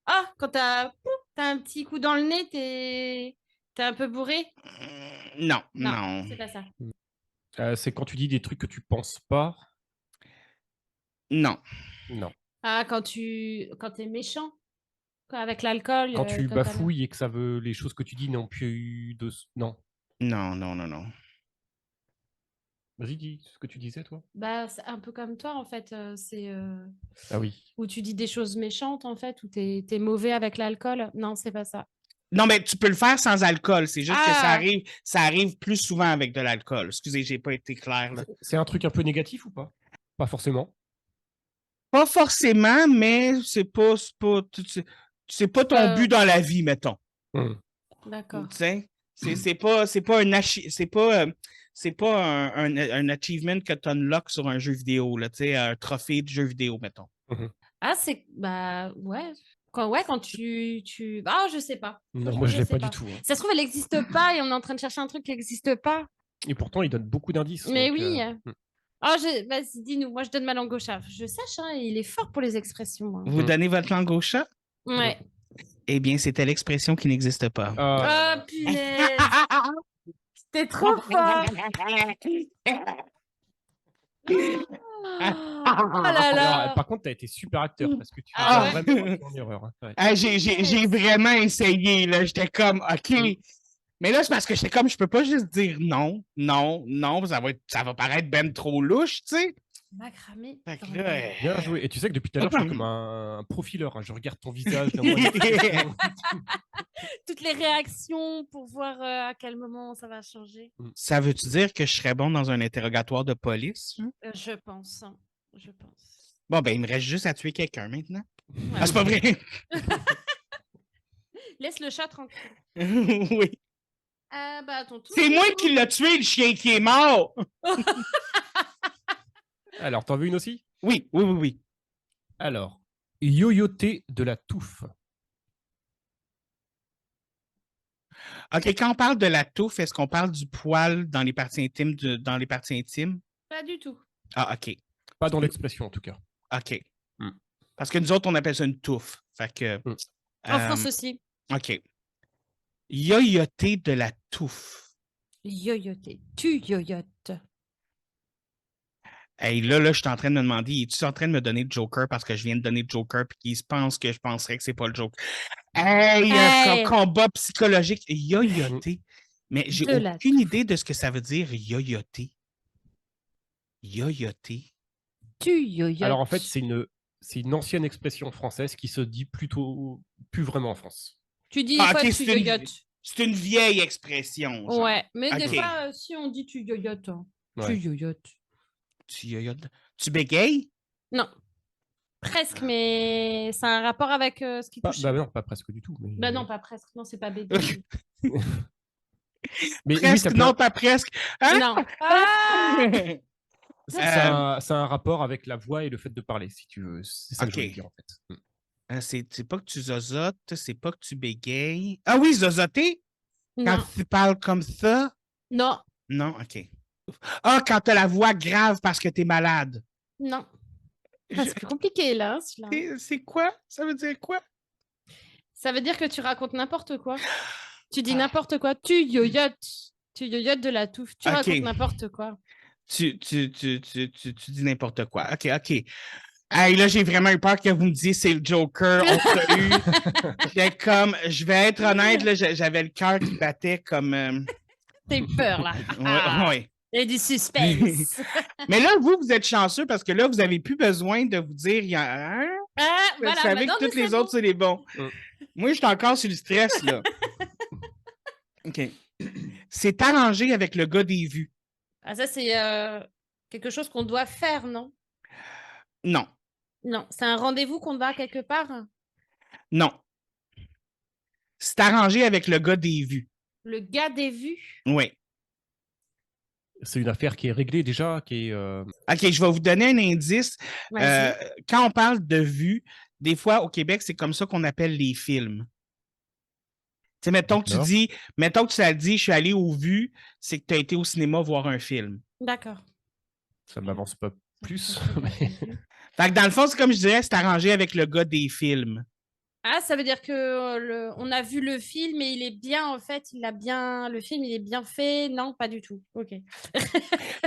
Ah, quand t'as un petit coup dans le nez, t'es un peu bourré? Non. C'est pas ça. C'est quand tu dis des trucs que tu penses pas. Non. Ah, quand t'es méchant, avec l'alcool. Quand tu bafouilles et que ça veut les choses que tu dis n'ont plus de... Non. Non. Vas-y, dis ce que tu disais, toi. Bah, c'est un peu comme toi, en fait. C'est Ah oui. où tu dis des choses méchantes, en fait, où t'es mauvais avec l'alcool. Non, c'est pas ça. Non, mais tu peux le faire sans alcool. C'est juste que ça arrive plus souvent avec de l'alcool. Excusez, j'ai pas été clair, là. C'est un truc un peu négatif ou pas? Pas forcément. Pas forcément, mais c'est pas ton but dans la vie, mettons. D'accord. Tu sais, c'est pas un achievement que tu unlocks sur un jeu vidéo, là, tu sais, un trophée de jeu vidéo, mettons. Ah, ouais. Quand tu... Ah, je sais pas. Non, moi je l'ai pas du tout. Ça se trouve, elle n'existe pas et on est en train de chercher un truc qui n'existe pas. Et pourtant, il donne beaucoup d'indices. Mais donc, oui. Vas-y, dis-nous. Moi, je donne ma langue au chat. Je sache, hein, il est fort pour les expressions. Hein. Vous donnez votre langue au chat? Ouais. Eh bien, c'était l'expression qui n'existe pas. Oh, punaise! C'était trop fort! Oh là là! Alors, par contre, tu as été super acteur parce que tu as vraiment en erreur. Hein. Ouais. J'ai vraiment essayé, là. J'étais comme, OK. Mais là, c'est parce que j'étais comme, je peux pas juste dire non, ça va paraître ben trop louche, tu sais. Macramé. Bien joué. Et tu sais que depuis tout à l'heure, je suis comme un profileur. Hein. Je regarde ton visage. Toutes les réactions pour voir à quel moment ça va changer. Ça veut-tu dire que je serais bon dans un interrogatoire de police? Je pense. Bon, ben, il me reste juste à tuer quelqu'un maintenant. Ouais. Ah, c'est pas vrai? Laisse le chat tranquille. Oui. À ton tour. C'est moi qui l'ai tué, le chien qui est mort! Alors, t'en veux une aussi? Oui. Alors, yoyoter de la touffe. OK, quand on parle de la touffe, est-ce qu'on parle du poil dans les parties intimes? Pas du tout. Ah, OK. Pas dans l'expression, en tout cas. OK. Parce que nous autres, on appelle ça une touffe. Fait que... En France aussi. OK. Yoyoter de la touffe. Yoyoter. Tu yoyotes. Hey, là, je suis en train de me demander, es-tu en train de me donner le Joker parce que je viens de donner le Joker puis qu'il se pense que je penserais que c'est pas le Joker? Hey, Hey! combat psychologique. Yoyoter. Mais j'ai De la aucune idée de ce que ça veut dire, yoyoter. Yoyoter. Tu yoyotes. Alors en fait, c'est une ancienne expression française qui se dit plutôt plus vraiment en France. Tu dis Ah, quoi, ok, tu yoyotes? c'est une vieille expression. Genre. Ouais, mais des Ok. fois, si on dit tu yoyotes, hein. Tu Ouais. yoyotes. Tu yoyotes. Tu bégayes? Non. Presque, mais ça a un rapport avec ce qui touche. Bah non, pas presque du tout. Mais... Bah non, pas presque. Non, c'est pas bébé. Mais oui, Presque, t'as plein- non, pas presque. Hein? Non. Ah! Ça a un rapport avec la voix et le fait de parler, si tu veux. C'est ça que je Ok. voulais dire en fait. C'est pas que tu zozotes, c'est pas que tu bégayes. Ah oui, zozoter? Quand Non. tu parles comme ça? Non. Non, ok. Ah, quand t'as la voix grave parce que t'es malade. Non. Ah, c'est plus compliqué, là, celui-là. C'est quoi? Ça veut dire quoi? Ça veut dire que tu racontes n'importe quoi. Tu dis Ah. n'importe quoi. Tu yoyotes. Tu yoyotes de la touffe. Tu Ok. racontes n'importe quoi. Tu dis n'importe quoi. Ok, ok. Hey, là, j'ai vraiment eu peur que vous me disiez c'est le Joker. On t'a eu. Je vais être honnête, là, j'avais le cœur qui battait comme. T'as eu peur, là. Ouais. Il y a du suspense. Mais là, vous êtes chanceux parce que là, vous n'avez plus besoin de vous dire. Hein? Ah, Vous voilà, savez maintenant, que toutes mais les c'est autres, bon. c'est les bons. Moi, je suis encore sur le stress, là. OK. C'est arrangé avec le gars des vues. Ah, ça, c'est quelque chose qu'on doit faire, non? Non. Non, c'est un rendez-vous qu'on doit quelque part. Non. C'est arrangé avec le gars des vues. Le gars des vues. Oui. C'est une affaire qui est réglée déjà, qui est. OK, je vais vous donner un indice. Vas-y. Quand on parle de vues, des fois, au Québec, c'est comme ça qu'on appelle les films. Tu sais, mettons que tu as dit, je suis allé aux vues, c'est que tu as été au cinéma voir un film. D'accord. Ça m'avance pas plus. Fait que dans le fond, c'est comme je dirais, c'est arrangé avec le gars des films. Ah, ça veut dire que on a vu le film et il est bien, en fait, le film, il est bien fait. Non, pas du tout. Ok.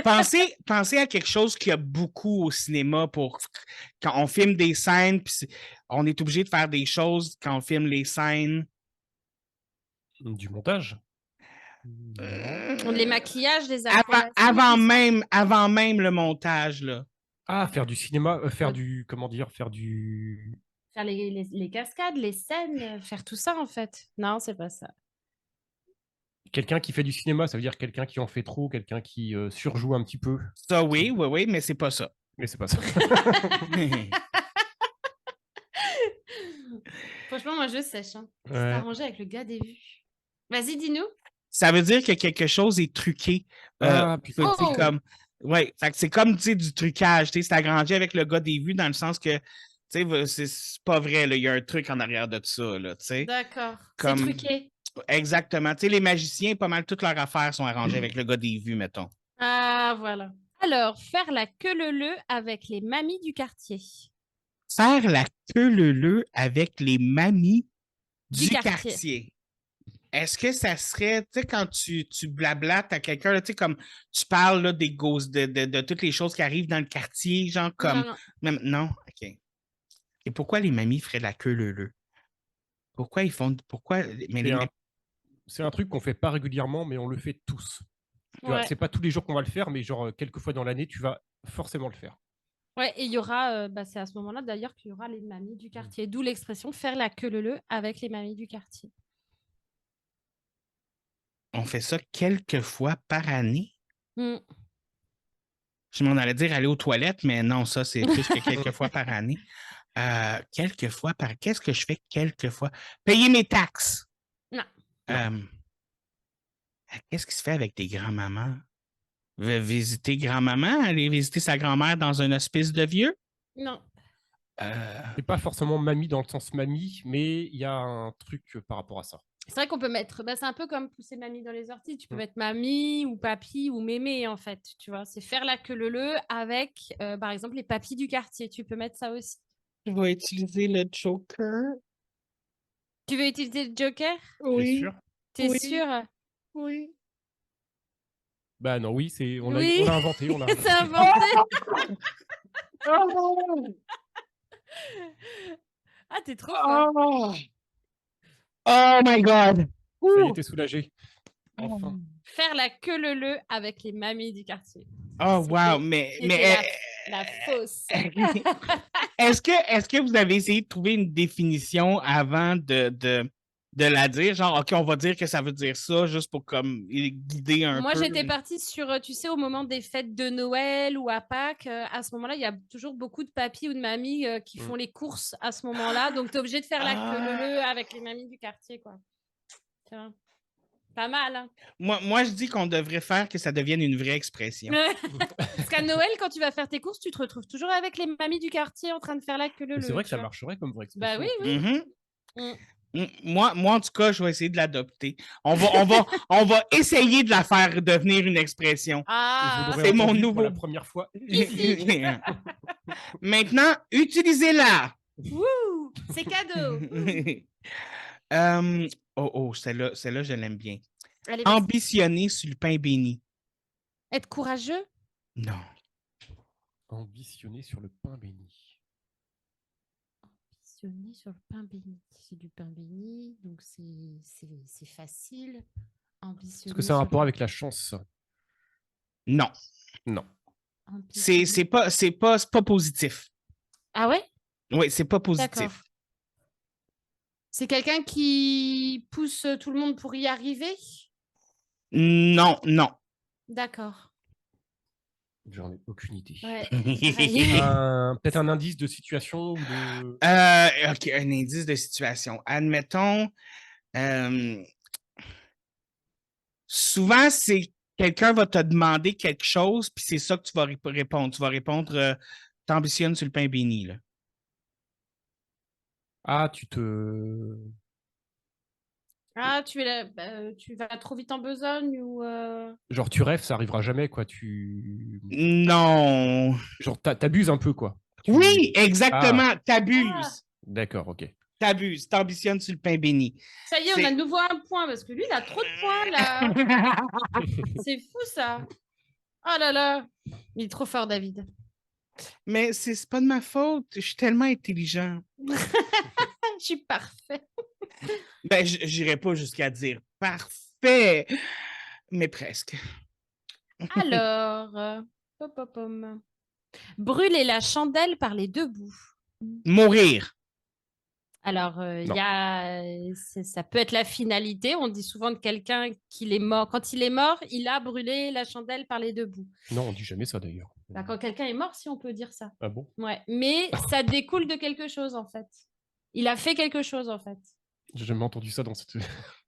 Pensez à quelque chose qu'il y a beaucoup au cinéma pour quand on filme des scènes, puis on est obligé de faire des choses quand on filme les scènes. Du montage. Les maquillages, les appellations. Avant même le montage, là. Ah, faire du cinéma, faire Ouais. du. Comment dire? Faire du. Faire les cascades, les scènes, faire tout ça, en fait. Non, c'est pas ça. Quelqu'un qui fait du cinéma, ça veut dire quelqu'un qui en fait trop, quelqu'un qui surjoue un petit peu. Ça, oui, mais c'est pas ça. Mais c'est pas ça. Franchement, moi, je sèche. Hein. C'est Ouais. arrangé avec le gars des vues. Vas-y, dis-nous. Ça veut dire que quelque chose est truqué. Ah, putain. Oh! C'est comme, ouais, c'est comme du trucage. C'est arrangé avec le gars des vues dans le sens que c'est pas vrai. Il y a un truc en arrière de ça. Là, D'accord. Comme... C'est truqué. Exactement. Les magiciens, pas mal toutes leurs affaires sont arrangées avec le gars des vues, mettons. Ah, voilà. Alors, faire la queue leu avec les mamies du quartier. Faire la queue leu avec les mamies Du du quartier. quartier. Est-ce que ça serait, tu sais, quand tu blablates à quelqu'un, tu sais, comme tu parles là, des de toutes les choses qui arrivent dans le quartier, genre comme. Non. Non? OK. Et pourquoi les mamies feraient la queue leu? Pourquoi ils font. Pourquoi. Mais c'est un truc qu'on fait pas régulièrement, mais on le fait tous. Ouais. C'est pas tous les jours qu'on va le faire, mais genre quelques fois dans l'année, tu vas forcément le faire. Ouais, et il y aura, c'est à ce moment-là d'ailleurs qu'il y aura les mamies du quartier, d'où l'expression faire la queue leu avec les mamies du quartier. On fait ça quelques fois par année? Mm. Je m'en allais dire aller aux toilettes, mais non, ça, c'est plus que quelques fois par année. Quelques fois par... Qu'est-ce que je fais quelques fois? Payer mes taxes. Non. Qu'est-ce qui se fait avec tes grands-mamans? Visiter grand-maman? Aller visiter sa grand-mère dans un hospice de vieux? Non. C'est pas forcément mamie dans le sens mamie, mais il y a un truc par rapport à ça. C'est vrai qu'on peut mettre, c'est un peu comme pousser mamie dans les orties. Tu peux mettre mamie ou papy ou mémé en fait. Tu vois, c'est faire la queue leu avec, par exemple, les papis du quartier. Tu peux mettre ça aussi. Je vais utiliser le Joker. Tu veux utiliser le Joker? Oui. Bien sûr. T'es Oui. sûr? Oui. Bah non, oui, on Oui. l'a inventé. On l'a C'est inventé. inventé. Ah, t'es trop fort. Oh my God. Ça y est, Ouh. t'es soulagé. Enfin. Faire la queue leu avec les mamies du quartier. Oh wow, C'était la fausse. est-ce que vous avez essayé de trouver une définition avant de la dire? Genre, OK, on va dire que ça veut dire ça, juste pour comme guider un Moi, peu. j'étais partie sur, tu sais, au moment des fêtes de Noël ou à Pâques, à ce moment-là, il y a toujours beaucoup de papis ou de mamies qui font les courses à ce moment-là. Donc, tu es obligé de faire la queue leu avec les mamies du quartier, quoi. Tu vois. Pas mal, hein? Moi, je dis qu'on devrait faire que ça devienne une vraie expression. Parce qu'à Noël, quand tu vas faire tes courses, tu te retrouves toujours avec les mamies du quartier en train de faire la queue leu. C'est vrai que ça marcherait comme vraie Bah expression. oui, oui. Moi, en tout cas, je vais essayer de l'adopter. On va essayer de la faire devenir une expression. Ah, c'est mon nouveau. Pour la première fois. Maintenant, utilisez-la. Wouh, c'est cadeau. Celle-là, je l'aime bien. Allez, Ambitionner sur le pain béni. être courageux? Non. Ambitionner sur le pain béni. Ambitionner sur le pain béni. C'est du pain béni, donc c'est facile. Est-ce que c'est un rapport avec la chance? Non. Non. C'est pas positif. Ah ouais? Oui, c'est pas positif. D'accord. C'est quelqu'un qui pousse tout le monde pour y arriver? Non. D'accord. J'en ai aucune idée. Ouais. Peut-être un indice de situation ou de... OK, un indice de situation. Admettons, souvent, c'est quelqu'un va te demander quelque chose, puis c'est ça que tu vas répondre. Tu vas répondre t'ambitionnes sur le pain béni, là. Ah, tu te... Ah, tu vas trop vite en besogne ou... Genre, tu rêves, ça arrivera jamais, quoi. Non. Genre, t'abuses un peu, quoi. Oui, exactement. Ah. T'abuses. D'accord, ok. T'abuses. T'ambitionnes sur le pain béni. Ça y est, on a de nouveau un point, parce que lui, il a trop de points, là. C'est fou, ça. Oh là là. Il est trop fort, David. Mais c'est pas de ma faute. Je suis tellement intelligent. Je suis parfait. Ben, j'irai pas jusqu'à dire parfait, mais presque. Alors, brûler la chandelle par les deux bouts. Mourir. Alors, ça peut être la finalité. On dit souvent de quelqu'un qu'il est mort. Quand il est mort, il a brûlé la chandelle par les deux bouts. Non, on dit jamais ça d'ailleurs. Bah, quand quelqu'un est mort, si on peut dire ça. Ah bon? Ouais, mais ça découle de quelque chose en fait. Il a fait quelque chose en fait. J'ai jamais entendu ça dans cette...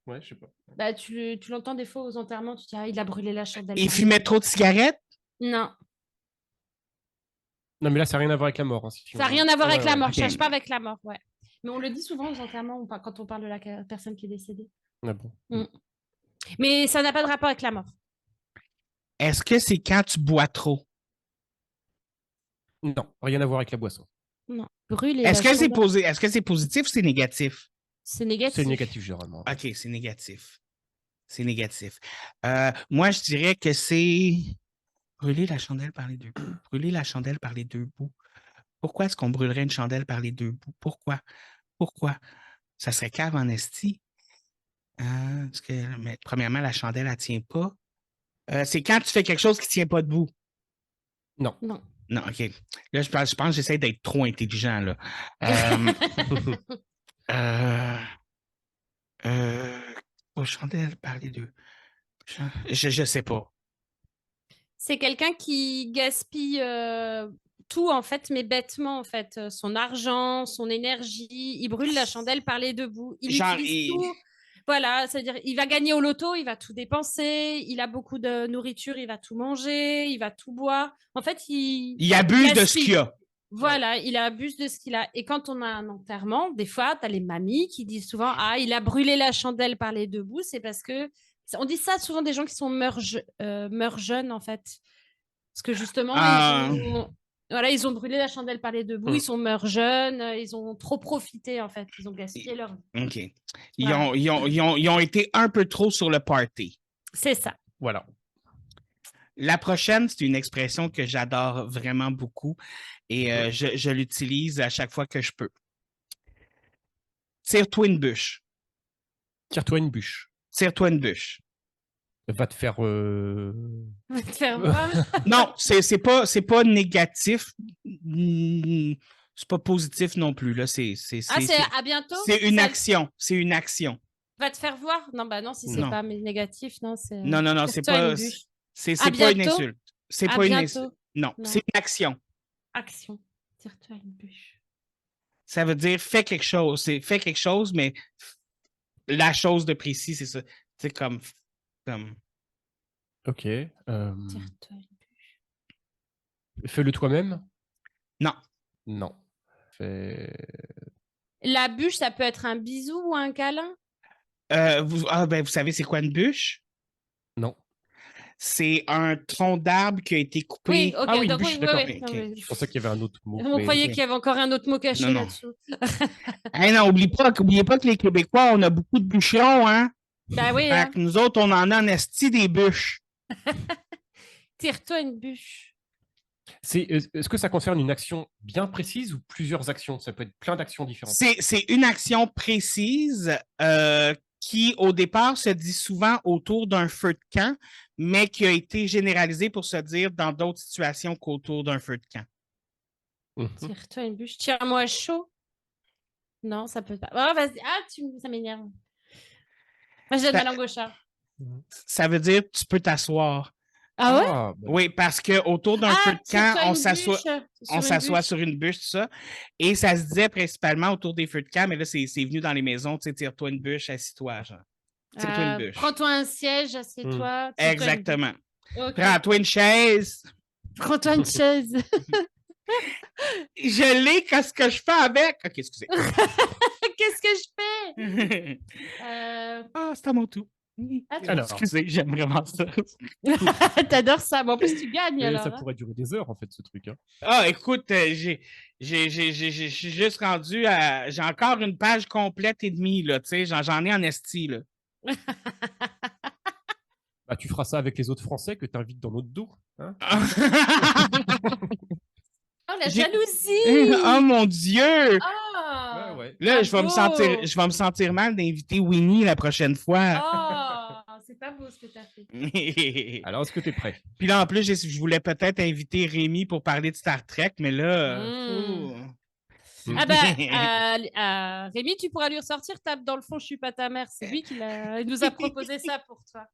Ouais, je sais pas. Bah, tu l'entends des fois aux enterrements, tu dis il a brûlé la chandelle. Il fumait trop de cigarettes? Non. Non, mais là, ça n'a rien à voir avec la mort. Hein, ça n'a rien à voir avec la mort. Okay. Je cherche pas avec la mort, ouais. Mais on le dit souvent aux enterrements quand on parle de la personne qui est décédée. Ah bon? Mais ça n'a pas de rapport avec la mort. Est-ce que c'est quand tu bois trop? Non, rien à voir avec la boisson. Non. Brûler Est-ce que c'est positif ou c'est négatif? C'est négatif. C'est négatif, généralement. OK, c'est négatif. C'est négatif. Moi, je dirais que c'est brûler la chandelle par les deux bouts. Brûler la chandelle par les deux bouts. Pourquoi est-ce qu'on brûlerait une chandelle par les deux bouts? Pourquoi? Ça serait cave en esti. Parce que, mais, premièrement, la chandelle, elle ne tient pas. C'est quand tu fais quelque chose qui ne tient pas debout. Non. Non, OK. Là, je pense que j'essaie d'être trop intelligent, là. Chandelle par les deux. Je sais pas. C'est quelqu'un qui gaspille tout, en fait, mais bêtement, en fait. Son argent, son énergie. Il brûle la chandelle par les deux bouts. Il utilise tout. Voilà, c'est-à-dire, il va gagner au loto, il va tout dépenser. Il a beaucoup de nourriture, il va tout manger, il va tout boire. En fait, il abuse de ce qu'il a. Voilà, il abuse de ce qu'il a. Et quand on a un enterrement, des fois, tu as les mamies qui disent souvent « Ah, il a brûlé la chandelle par les deux bouts », c'est parce que... On dit ça souvent des gens qui meurent jeunes, en fait. Parce que justement, Voilà, ils ont brûlé la chandelle par les deux bouts, ils sont morts jeunes, ils ont trop profité, en fait. Ils ont gaspillé leur vie. OK. Voilà. Ils ont été un peu trop sur le party. C'est ça. Voilà. La prochaine, c'est une expression que j'adore vraiment beaucoup et je l'utilise à chaque fois que je peux. Tire-toi une bûche. Tire-toi une bûche. Tire-toi une bûche. Va te faire... Va te faire voir. Non, c'est pas négatif. C'est pas positif non plus. Là. C'est à bientôt? C'est une Ça- action. C'est une action. Va te faire voir? Non, bah non, si c'est Non. pas négatif, non, c'est... Non, c'est Tire-toi pas. une bûche. C'est À pas une bientôt? insulte. C'est À pas une bientôt? insulte. Non, Non. c'est une action. Action. Tire-toi une bûche. Ça veut dire fais quelque chose. C'est fais quelque chose, mais la chose de précis, c'est ça. C'est comme. Ok. Tire-toi une bûche. Fais-le toi-même? Non. Non. La bûche, ça peut être un bisou ou un câlin? Vous savez, c'est quoi une bûche? Non. C'est un tronc d'arbre qui a été coupé. Oui, ok. Ah oui, une donc, bûche, oui, d'accord. oui, Ok. oui. Je pensais qu'il y avait un autre mot. On mais- croyait ok. qu'il y avait encore un autre mot caché Non, non. là-dessous. Non, oubliez pas que les Québécois, on a beaucoup de bûcherons, hein? Bah oui, Fait hein. que nous autres, on en a en esti des bûches. Tire-toi une bûche. Est-ce que ça concerne une action bien précise ou plusieurs actions? Ça peut être plein d'actions différentes. C'est une action précise qui, au départ, se dit souvent autour d'un feu de camp, mais qui a été généralisée pour se dire dans d'autres situations qu'autour d'un feu de camp. Mhm. Tire-toi une bûche. Tire-moi chaud. Non, ça peut pas. Oh, vas-y. Ah, ça m'énerve. Moi, je donne Ça- ma langue au chat. Ça veut dire tu peux t'asseoir. Ah ouais? Bah, Oui, parce que autour d'un feu de camp, tire-toi on une s'assoit. bûche On une s'assoit bûche. sur une bûche, tout ça. Et ça se disait principalement autour des feux de camp, mais là, c'est venu dans les maisons, tu sais, tire-toi une bûche, assis-toi, genre. Tire-toi une bûche. Prends-toi un siège, assieds-toi. tire-toi une Exactement. bûche. Ok. Prends-toi une chaise. Prends-toi une chaise. Je l'ai, qu'est-ce que je fais avec? OK, excusez. Qu'est-ce que je fais? Ah, c'est à mon tour. Alors. Excusez, j'aime vraiment ça. T'adores ça. Mais en plus, tu gagnes mais alors. ça hein. pourrait durer des heures, en fait, ce truc. Hein. Ah, écoute, je suis juste rendu à... J'ai encore une page complète et demie, là, tu sais, j'en ai en esti, là. Bah, tu feras ça avec les autres Français que tu invites dans notre dos. Hein. Oh, la J'ai- jalousie! Oh, mon Dieu! Ah! Ouais. Là, je vais me sentir mal d'inviter Winnie la prochaine fois. Oh! C'est pas beau ce que t'as fait. Alors, est-ce que tu es prêt? Puis là, en plus, je voulais peut-être inviter Rémi pour parler de Star Trek, mais là... Ah ben, Rémi, tu pourras lui ressortir Tape dans le fond, je suis pas ta mère. C'est lui qui il nous a proposé ça pour toi.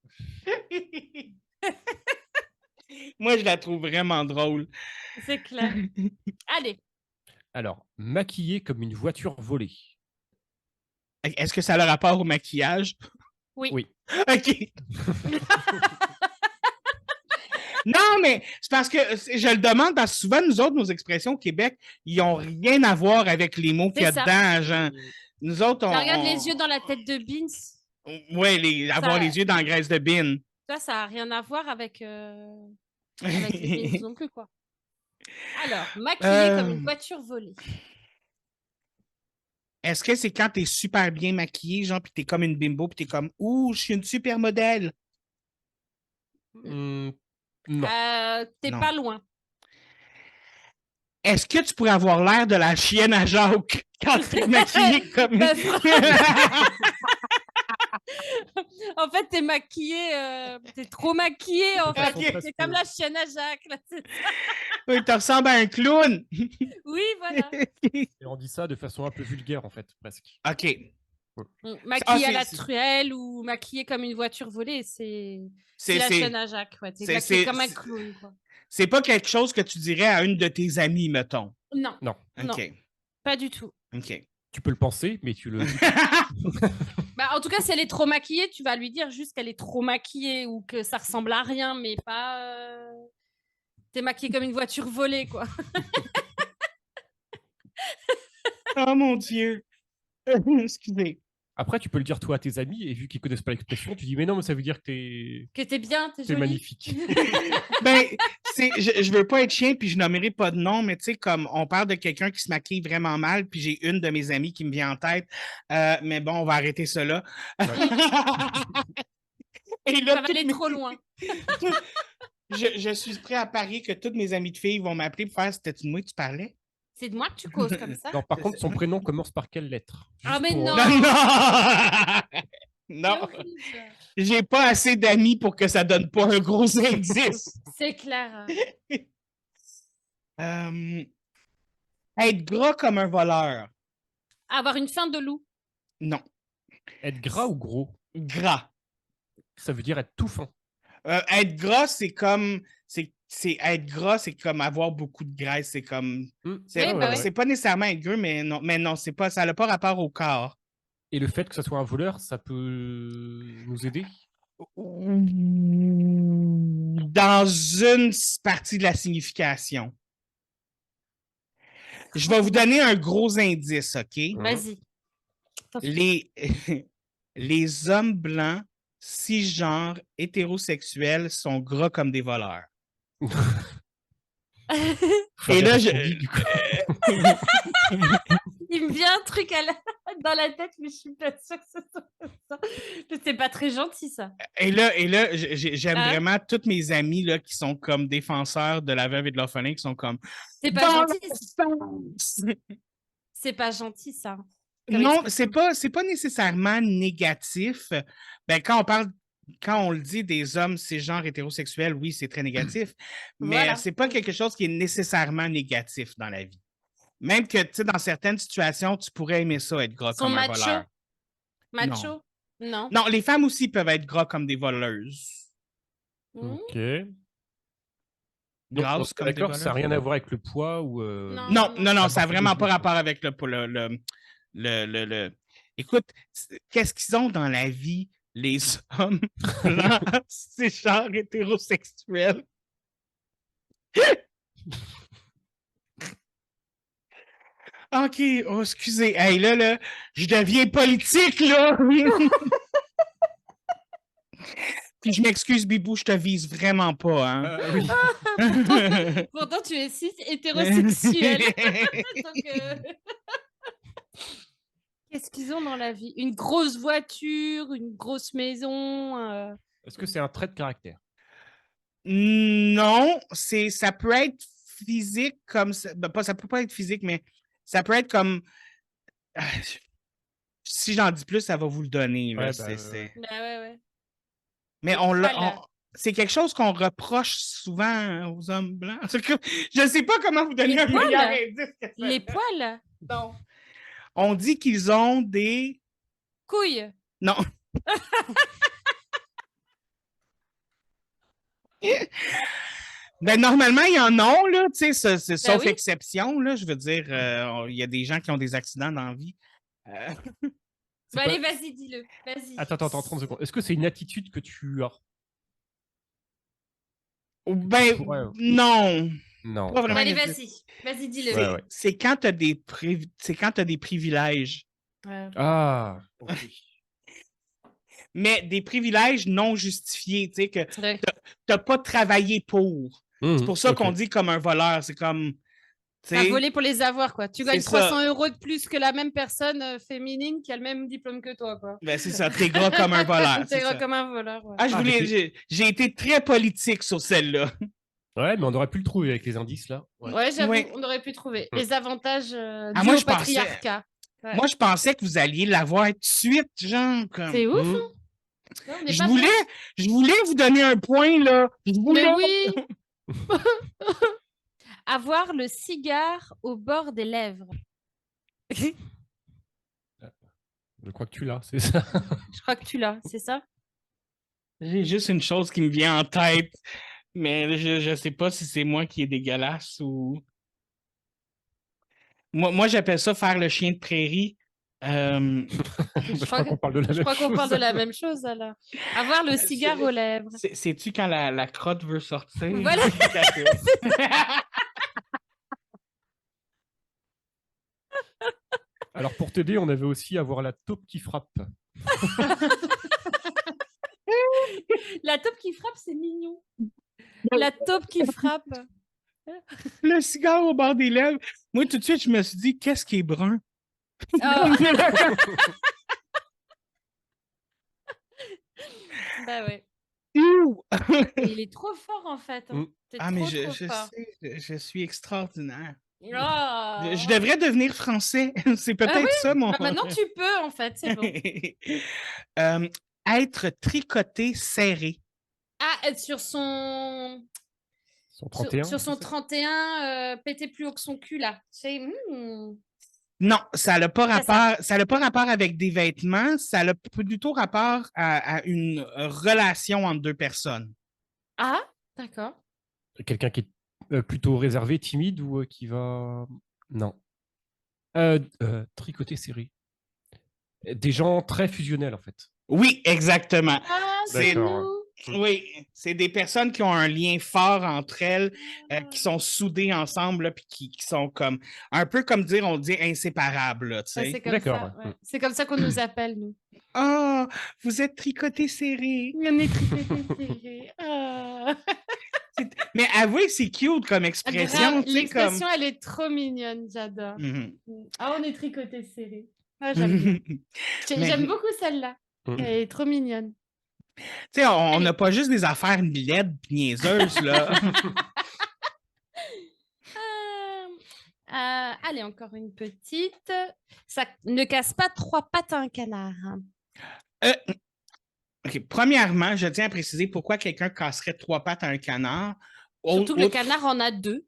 Moi, je la trouve vraiment drôle. C'est clair. Allez. Alors, maquillé comme une voiture volée. Est-ce que ça a le rapport au maquillage? Oui. Oui. OK. Non, mais c'est parce que je le demande parce que souvent, nous autres, nos expressions au Québec, ils n'ont rien à voir avec les mots qu'il y a C'est ça. dedans. Genre. Nous autres, on... Regarde les yeux dans la tête de Beans. Oui, avoir les yeux dans la graisse de bin. Ça n'a rien à voir avec les Beans non plus, quoi. Alors, maquillé comme une voiture volée. Est-ce que c'est quand t'es super bien maquillé, genre, puis t'es comme une bimbo, puis t'es comme « Ouh, je suis une super modèle! Non. T'es Non. pas loin. » Est-ce que tu pourrais avoir l'air de la chienne à Jacques quand t'es maquillé comme... Ben, en fait, t'es maquillé, t'es trop maquillé, en fait. Ok. C'est comme la chienne à Jacques. Là. Oui, tu ressembles à un clown! Oui, voilà. Et on dit ça de façon un peu vulgaire, en fait, presque. OK. Maquillé à la c'est- truelle ou maquillé comme une voiture volée, c'est C'est la c'est- chaîne à Jacques. Ouais. T'es c'est- maquillé c'est- comme un c'est- clown. Quoi. c'est pas quelque chose que tu dirais à une de tes amies, mettons. Non, Non. non, OK. pas du tout. OK. Tu peux le penser, mais tu le dis. Bah, en tout cas, si elle est trop maquillée, tu vas lui dire juste qu'elle est trop maquillée ou que ça ressemble à rien, mais pas... T'es maquillée comme une voiture volée, quoi. Oh mon Dieu! Excusez. Après, tu peux le dire toi à tes amis, et vu qu'ils connaissent pas l'expression, tu dis mais non, mais ça veut dire que t'es bien, t'es t'es jolie. magnifique. Ben, je veux pas être chien, puis je nommerai pas de nom, mais tu sais, comme on parle de quelqu'un qui se maquille vraiment mal, puis j'ai une de mes amies qui me vient en tête. Mais bon, on va arrêter ça là. Et là, Ça va aller trop loin. je suis prêt à parier que toutes mes amies de filles vont m'appeler pour faire c'était de moi que tu parlais. C'est de moi que tu causes comme ça. Non, par contre, son prénom commence par quelle lettre? Ah, Juste mais pour- non. Non! C'est horrible. J'ai pas assez d'amis pour que ça donne pas un gros indice. C'est clair. Être gras comme un voleur. Avoir une faim de loup. Non. Être gras ou gros? Gras. Ça veut dire être tout fin. Être gras, c'est comme. Être gras, c'est comme avoir beaucoup de graisse. C'est comme. C'est pas nécessairement être gras, mais non, c'est pas, ça n'a pas rapport au corps. Et le fait que ce soit un voleur, ça peut nous aider? Dans une partie de la signification. Je vais vous donner un gros indice, OK? Vas-y. Les hommes blancs, cisgenres, hétérosexuels sont gras comme des voleurs. Et là, il me vient un truc dans la tête, mais je suis pas sûre que ce soit ça. C'est pas très gentil, ça. Et là, j'aime vraiment toutes mes amies là, qui sont comme défenseurs de la veuve et de l'orphelin, qui sont comme... C'est pas gentil. C'est pas gentil, ça. Non, c'est pas nécessairement négatif. Ben, quand on le dit des hommes cisgenres hétérosexuels, oui, c'est très négatif, mais c'est pas quelque chose qui est nécessairement négatif dans la vie. Même que, tu sais, dans certaines situations, tu pourrais aimer ça, être gras comme un voleur. Macho? Non. Non, les femmes aussi peuvent être gras comme des voleuses. Ok. Grasses comme des voleuses. Ça n'a rien à voir avec le poids ou... Non, ça n'a vraiment pas rapport avec le Écoute, qu'est-ce qu'ils ont dans la vie, les hommes blancs, cisgenres, hétérosexuels? OK, oh, excusez. Hey, là, je deviens politique, là! Puis je m'excuse, Bibou, je te vise vraiment pas, hein? Oui. Pourtant, tu es si hétérosexuel. Donc, qu'est-ce qu'ils ont dans la vie? Une grosse voiture, une grosse maison. Est-ce que c'est un trait de caractère? Non, ça peut être physique comme ça. Ben, ça peut pas être physique, mais ça peut être comme. Si j'en dis plus, ça va vous le donner. Là, ouais. Mais c'est quelque chose qu'on reproche souvent aux hommes blancs. Je sais pas comment vous donner un meilleur indice. Les poils? Non. On dit qu'ils ont des... Couilles? Non. Ben, normalement, il y en a, là, tu sais, sauf exception, là, je veux dire, il y a des gens qui ont des accidents dans la vie. Allez, vas-y, dis-le. Vas-y. Attends, 30 secondes. Est-ce que c'est une attitude que tu as? Ben, non. Non. Pas vraiment. Allez, vas-y, dis-le. C'est quand tu as des privilèges. Ah, ok. Mais des privilèges non justifiés, tu sais, que tu n'as pas travaillé pour. C'est pour ça qu'on dit comme un voleur. C'est comme. T'as volé pour les avoir, quoi. Tu gagnes 300 € de plus que la même personne féminine qui a le même diplôme que toi, quoi. Ben, c'est ça, t'es gras comme un voleur. T'es gras comme un voleur, ouais. J'ai été très politique sur celle-là. Ouais, mais on aurait pu le trouver avec les indices, là. Ouais, j'avoue, on aurait pu trouver. Les avantages du haut patriarcat. Moi, je pensais que vous alliez l'avoir tout de suite, genre. C'est ouf, hein? Non, je voulais vous donner un point, là. Mais oui! Avoir le cigare au bord des lèvres. Je crois que tu l'as, c'est ça? Je crois que tu l'as, c'est ça? J'ai juste une chose qui me vient en tête, mais je sais pas si c'est moi qui est dégueulasse ou... Moi, j'appelle ça faire le chien de prairie. Je crois qu'on parle de la même chose, alors. Avoir le cigare aux lèvres. Sais-tu quand la crotte veut sortir? Voilà. Alors, pour t'aider, on avait aussi avoir la taupe qui frappe. La taupe qui frappe, c'est mignon. La taupe qui frappe. Le cigare au bord des lèvres. Moi, tout de suite, je me suis dit, qu'est-ce qui est brun? Oh. Bah ouais. Il est trop fort, en fait. Hein. Mais je sais, je suis extraordinaire. Je devrais devenir français. C'est peut-être ça, mon... maintenant, tu peux, en fait. C'est bon. Être tricoté serré. Ah, sur son... Son 31 sur son 31, péter plus haut que son cul, là. Non, ça n'a pas rapport avec des vêtements. Ça a plutôt rapport à une relation entre deux personnes. Ah, d'accord. Quelqu'un qui est plutôt réservé, timide ou qui va... Non. Tricoter serré. Des gens très fusionnels, en fait. Oui, exactement. Ah, oui, c'est des personnes qui ont un lien fort entre elles, qui sont soudées ensemble, puis qui sont comme, un peu comme on dit inséparables. C'est comme ça, ouais. C'est comme ça qu'on nous appelle, nous. Oh, vous êtes tricotés serrés. On est tricotés serrés. Oh. Mais avouez, c'est cute comme expression. L'expression, elle est trop mignonne, j'adore. Ah, on est tricotés serrés. Ah, j'aime bien. J'aime beaucoup celle-là. Elle est trop mignonne. Tu sais, on n'a pas juste des affaires laides et niaiseuses, là. Allez, encore une petite. Ça ne casse pas 3 pattes à un canard. OK. Premièrement, je tiens à préciser pourquoi quelqu'un casserait 3 pattes à un canard. Surtout que le canard en a 2.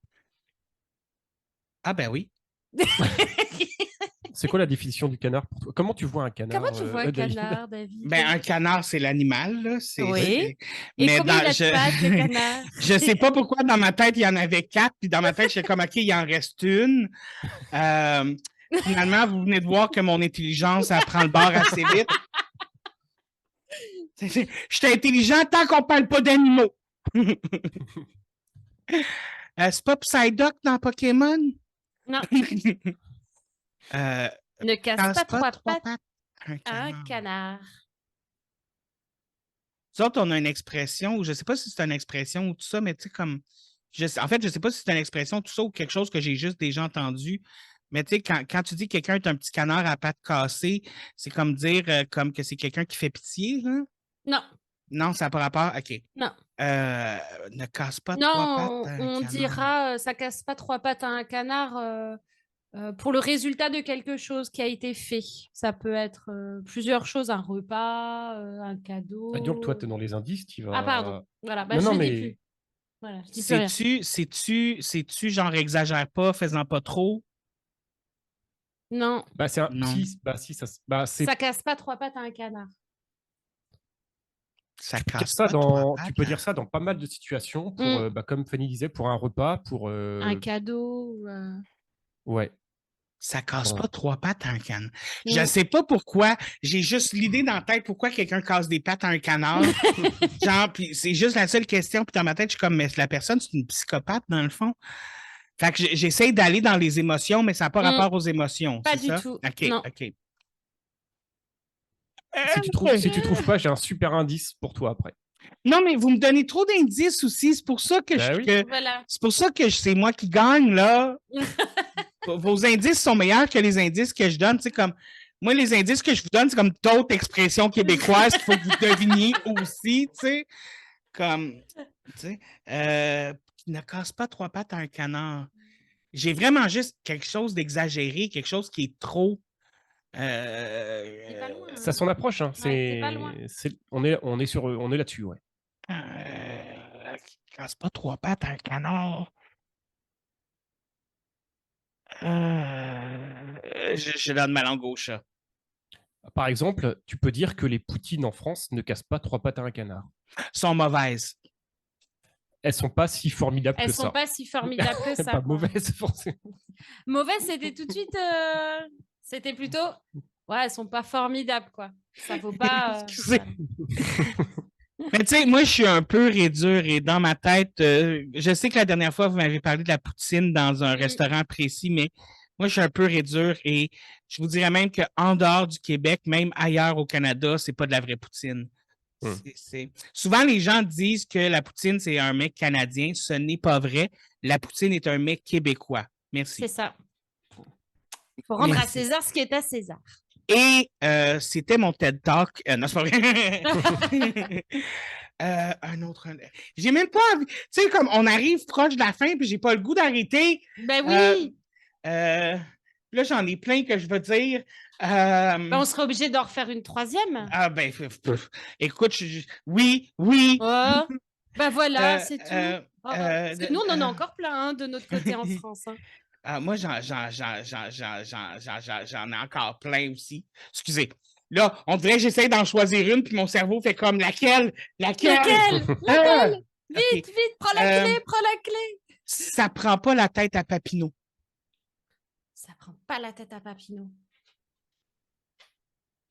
Ah ben oui. C'est quoi la définition du canard pour toi? Comment tu vois un canard? Comment tu vois un canard, David? Ben, un canard, c'est l'animal, là. Oui. Et combien il a de pattes, le canard? Je sais pas pourquoi dans ma tête, il y en avait 4, puis dans ma tête, j'étais comme, OK, il en reste une. Finalement, vous venez de voir que mon intelligence, elle prend le bord assez vite. Je suis intelligent tant qu'on parle pas d'animaux. C'est pas Psyduck dans Pokémon? Non. Ne casse pas 3 pattes à un canard. Nous autres, on a une expression, je ne sais pas si c'est une expression ou tout ça, mais tu sais, comme. En fait, je ne sais pas si c'est une expression, tout ça, ou quelque chose que j'ai juste déjà entendu. Mais tu sais, quand tu dis que quelqu'un est un petit canard à pattes cassées, c'est comme dire comme que c'est quelqu'un qui fait pitié, là? Non. Non, ça n'a pas rapport? OK. Non. Ne casse pas 3 pattes à un canard. On dira ça casse pas 3 pattes à un canard pour le résultat de quelque chose qui a été fait. Ça peut être plusieurs choses, un repas, un cadeau. Ah, donc toi, tu es dans les indices, tu vas... Ah pardon, voilà, non, je non, ne mais... dis plus. Voilà, je dis plus rien. C'est-tu genre exagère pas, faisant pas trop? Non. Bah, c'est non. Si, ça casse pas 3 pattes à un canard. Ça tu casse pas 3 pattes. Tu peux dire ça dans pas mal de situations, pour, comme Fanny disait, pour un repas, pour... Un cadeau. Ouais. Ça casse pas 3 pattes à un canard. Je ne sais pas pourquoi. J'ai juste l'idée dans la tête pourquoi quelqu'un casse des pattes à un canard. Genre, puis c'est juste la seule question. Puis dans ma tête, je suis comme, mais la personne, c'est une psychopathe, dans le fond. Fait que j'essaie d'aller dans les émotions, mais ça n'a pas rapport aux émotions. Pas du ça? tout. OK, non. OK. Si tu trouves pas, j'ai un super indice pour toi après. Non, mais vous me donnez trop d'indices aussi. C'est pour ça que c'est pour ça que c'est moi qui gagne, là. Vos indices sont meilleurs que les indices que je donne. Tu sais, comme moi, les indices que je vous donne, c'est comme d'autres expressions québécoises qu'il faut que vous deviniez aussi, tu sais. Comme, tu sais, ne casse pas 3 pattes à un canard. J'ai vraiment juste quelque chose d'exagéré, quelque chose qui est trop. C'est pas loin, ça s'en approche, hein. C'est pas loin. On est là-dessus, ouais. Casse pas 3 pattes à un canard. Je donne ma langue au chat. Par exemple, tu peux dire que les poutines en France ne cassent pas 3 pattes à un canard. Sont mauvaises. Elles sont pas si formidables que ça. Elles sont pas si formidables que ça. Pas mauvaises, forcément. Mauvaise, c'était tout de suite... C'était plutôt... Ouais, elles sont pas formidables, quoi. Ça vaut pas... Excusez. Mais tu sais, moi, je suis un peu réduire et dans ma tête, je sais que la dernière fois, vous m'avez parlé de la poutine dans un restaurant précis, mais Moi, je suis un peu réduire et je vous dirais même qu'en dehors du Québec, même ailleurs au Canada, c'est pas de la vraie poutine. Souvent, les gens disent que la poutine, c'est un mec canadien. Ce n'est pas vrai. La poutine est un mec québécois. Merci. C'est ça. Il faut rendre à César ce qui est à César. Et c'était mon TED Talk. Non, c'est pas vrai. Un autre. J'ai même pas envie. Tu sais, comme on arrive proche de la fin, puis j'ai pas le goût d'arrêter. Ben oui. Là, j'en ai plein que je veux dire. On serait obligé d'en refaire une troisième. Ah, ben, écoute, oui. Ben voilà, c'est tout. Parce que nous, on en a encore plein de notre côté en France. Moi, j'en ai encore plein aussi. Excusez. Là, on dirait que j'essaie d'en choisir une, puis mon cerveau fait comme laquelle? Laquelle? Vite, prends la clé. Ça prend pas la tête à Papineau. Ça prend pas la tête à Papineau.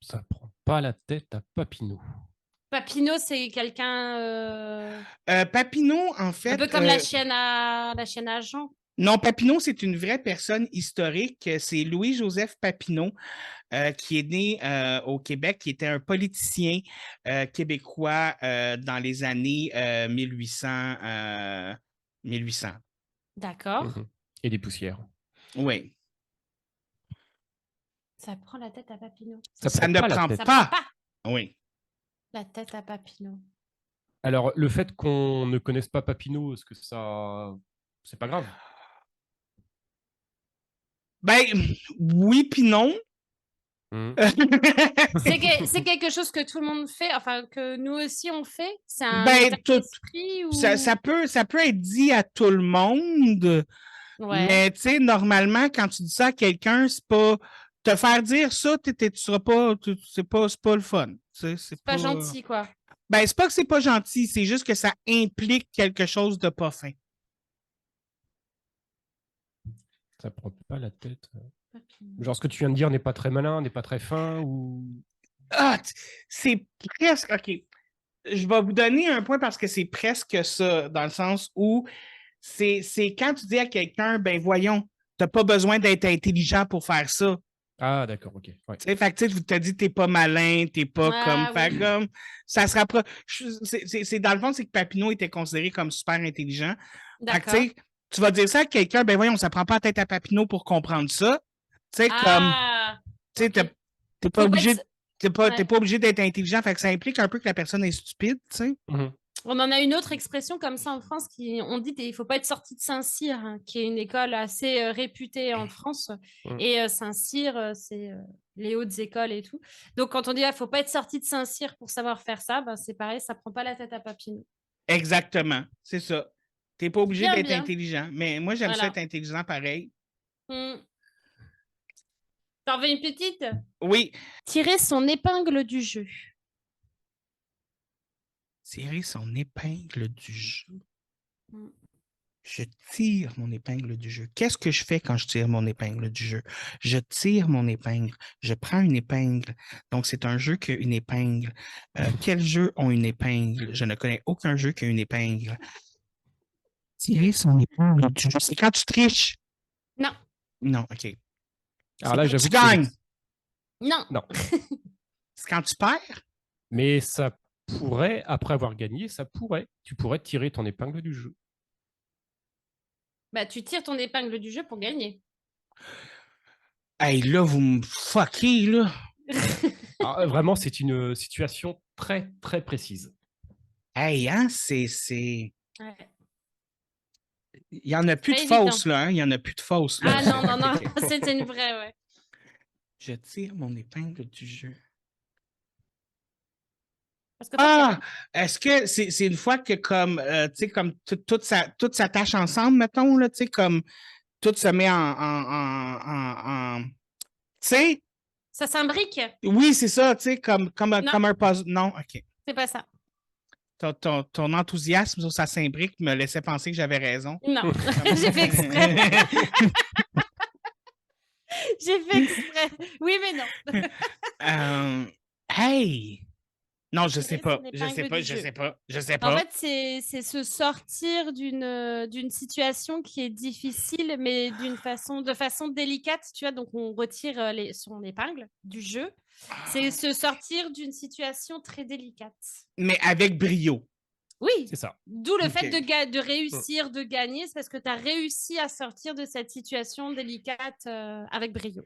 Ça prend pas la tête à Papineau. Papineau, c'est quelqu'un... Papineau, en fait... Un peu comme la chienne à Jean. Non, Papineau, c'est une vraie personne historique. C'est Louis-Joseph Papineau, qui est né au Québec, qui était un politicien québécois dans les années 1800. D'accord. Et des poussières. Oui. Ça prend la tête à Papineau. Ça ne prend pas. Oui. La tête à Papineau. Alors, le fait qu'on ne connaisse pas Papineau, est-ce que ça... C'est pas grave? Ben, oui puis non. C'est quelque chose que tout le monde fait, enfin, que nous aussi on fait? C'est un esprit ou... ça peut être dit à tout le monde, mais tu sais, normalement, quand tu dis ça à quelqu'un, c'est pas... Te faire dire ça, tu seras pas... C'est pas le fun. C'est pas gentil, quoi. Ben, c'est pas que c'est pas gentil, c'est juste que ça implique quelque chose de pas fin. Ça prend pas la tête. Genre, ce que tu viens de dire n'est pas très malin, n'est pas très fin ou... Ah, c'est presque... OK. Je vais vous donner un point parce que c'est presque ça, dans le sens où c'est quand tu dis à quelqu'un, ben voyons, t'as pas besoin d'être intelligent pour faire ça. Ah, d'accord, OK. Ouais. Fait que tu t'as dit t'es pas malin, t'es pas comme... Oui. comme ça se rapproche. C'est dans le fond, c'est que Papineau était considéré comme super intelligent. D'accord. Fait que, tu vas dire ça à quelqu'un, ben voyons, ça prend pas la tête à Papineau pour comprendre ça. Tu sais, comme... Tu sais, t'es pas obligé... T'es pas obligé d'être intelligent, fait que ça implique un peu que la personne est stupide, tu sais. On en a une autre expression comme ça en France on dit il faut pas être sorti de Saint-Cyr, qui est une école assez réputée en France. Et Saint-Cyr, c'est les hautes écoles et tout. Donc quand on dit faut pas être sorti de Saint-Cyr pour savoir faire ça, ben, c'est pareil, ça prend pas la tête à Papineau. Exactement, c'est ça. T'es pas obligé d'être intelligent, mais moi j'aime ça être intelligent pareil. T'en veux une petite? Oui. Tirer son épingle du jeu. Tirer son épingle du jeu. Je tire mon épingle du jeu. Qu'est-ce que je fais quand je tire mon épingle du jeu? Je tire mon épingle. Je prends une épingle. Donc, c'est un jeu qui a une épingle. Quels jeux ont une épingle? Je ne connais aucun jeu qui a une épingle. Tirer son épingle du jeu. C'est quand tu triches? Non. Non, OK. Alors là, j'avoue que tu gagnes? Non. C'est quand tu perds? Mais ça pourrait, après avoir gagné, tu pourrais tirer ton épingle du jeu. Bah, tu tires ton épingle du jeu pour gagner. Hey, là, vous me fuckez, là. Alors, vraiment, c'est une situation très, très précise. Hey, hein, c'est... Ouais. Il n'y en a plus de fausses, là. Hein? Il n'y en a plus de fausses. Là. Ah non. C'était une vraie, ouais. Je tire mon épingle du jeu. Parce que est-ce que c'est une fois que, comme, tu sais, comme tout s'attache ensemble, mettons, là, tu sais, comme tout se met en tu sais? Ça s'imbrique? Oui, c'est ça, tu sais, comme un puzzle. Non, OK. C'est pas ça. Ton enthousiasme sur ça s'imbrique me laissait penser que j'avais raison. Non, j'ai fait exprès. J'ai fait exprès. Oui, mais non. Hey! Non, je sais tirer pas. son Je sais épingle pas. du Je jeu. sais pas. Je sais En pas. fait, c'est se sortir d'une situation qui est difficile, mais de façon délicate, tu vois. Donc, on retire son épingle du jeu. C'est se sortir d'une situation très délicate. Mais avec brio. Oui, C'est ça. d'où le Ok. fait de réussir, de gagner, c'est parce que tu as réussi à sortir de cette situation délicate avec brio.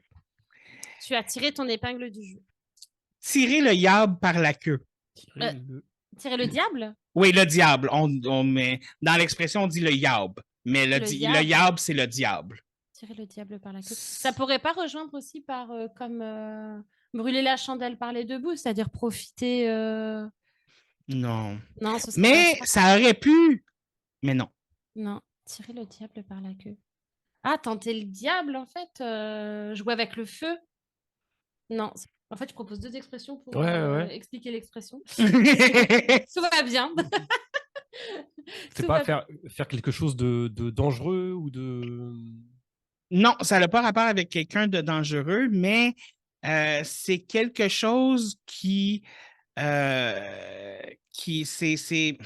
Tu as tiré ton épingle du jeu. Tirer le yab par la queue. Tirer le diable? Oui, le diable. Mais dans l'expression, on dit le yab. Mais le diable. yab, c'est le diable. Tirer le diable par la queue. Ça pourrait pas rejoindre aussi par comme brûler la chandelle par les deux bouts, c'est-à-dire profiter. Non. Non, ce serait Mais pas ça. ça aurait pu. Mais non. Non, tirer le diable par la queue. Ah, tenter le diable, en fait, jouer avec le feu. Non, en fait, je propose 2 expressions pour Ouais. expliquer l'expression. Tout va bien. C'est Tout pas va faire quelque chose de dangereux ou de... Non, ça n'a pas rapport avec quelqu'un de dangereux, mais c'est quelque chose qui c'est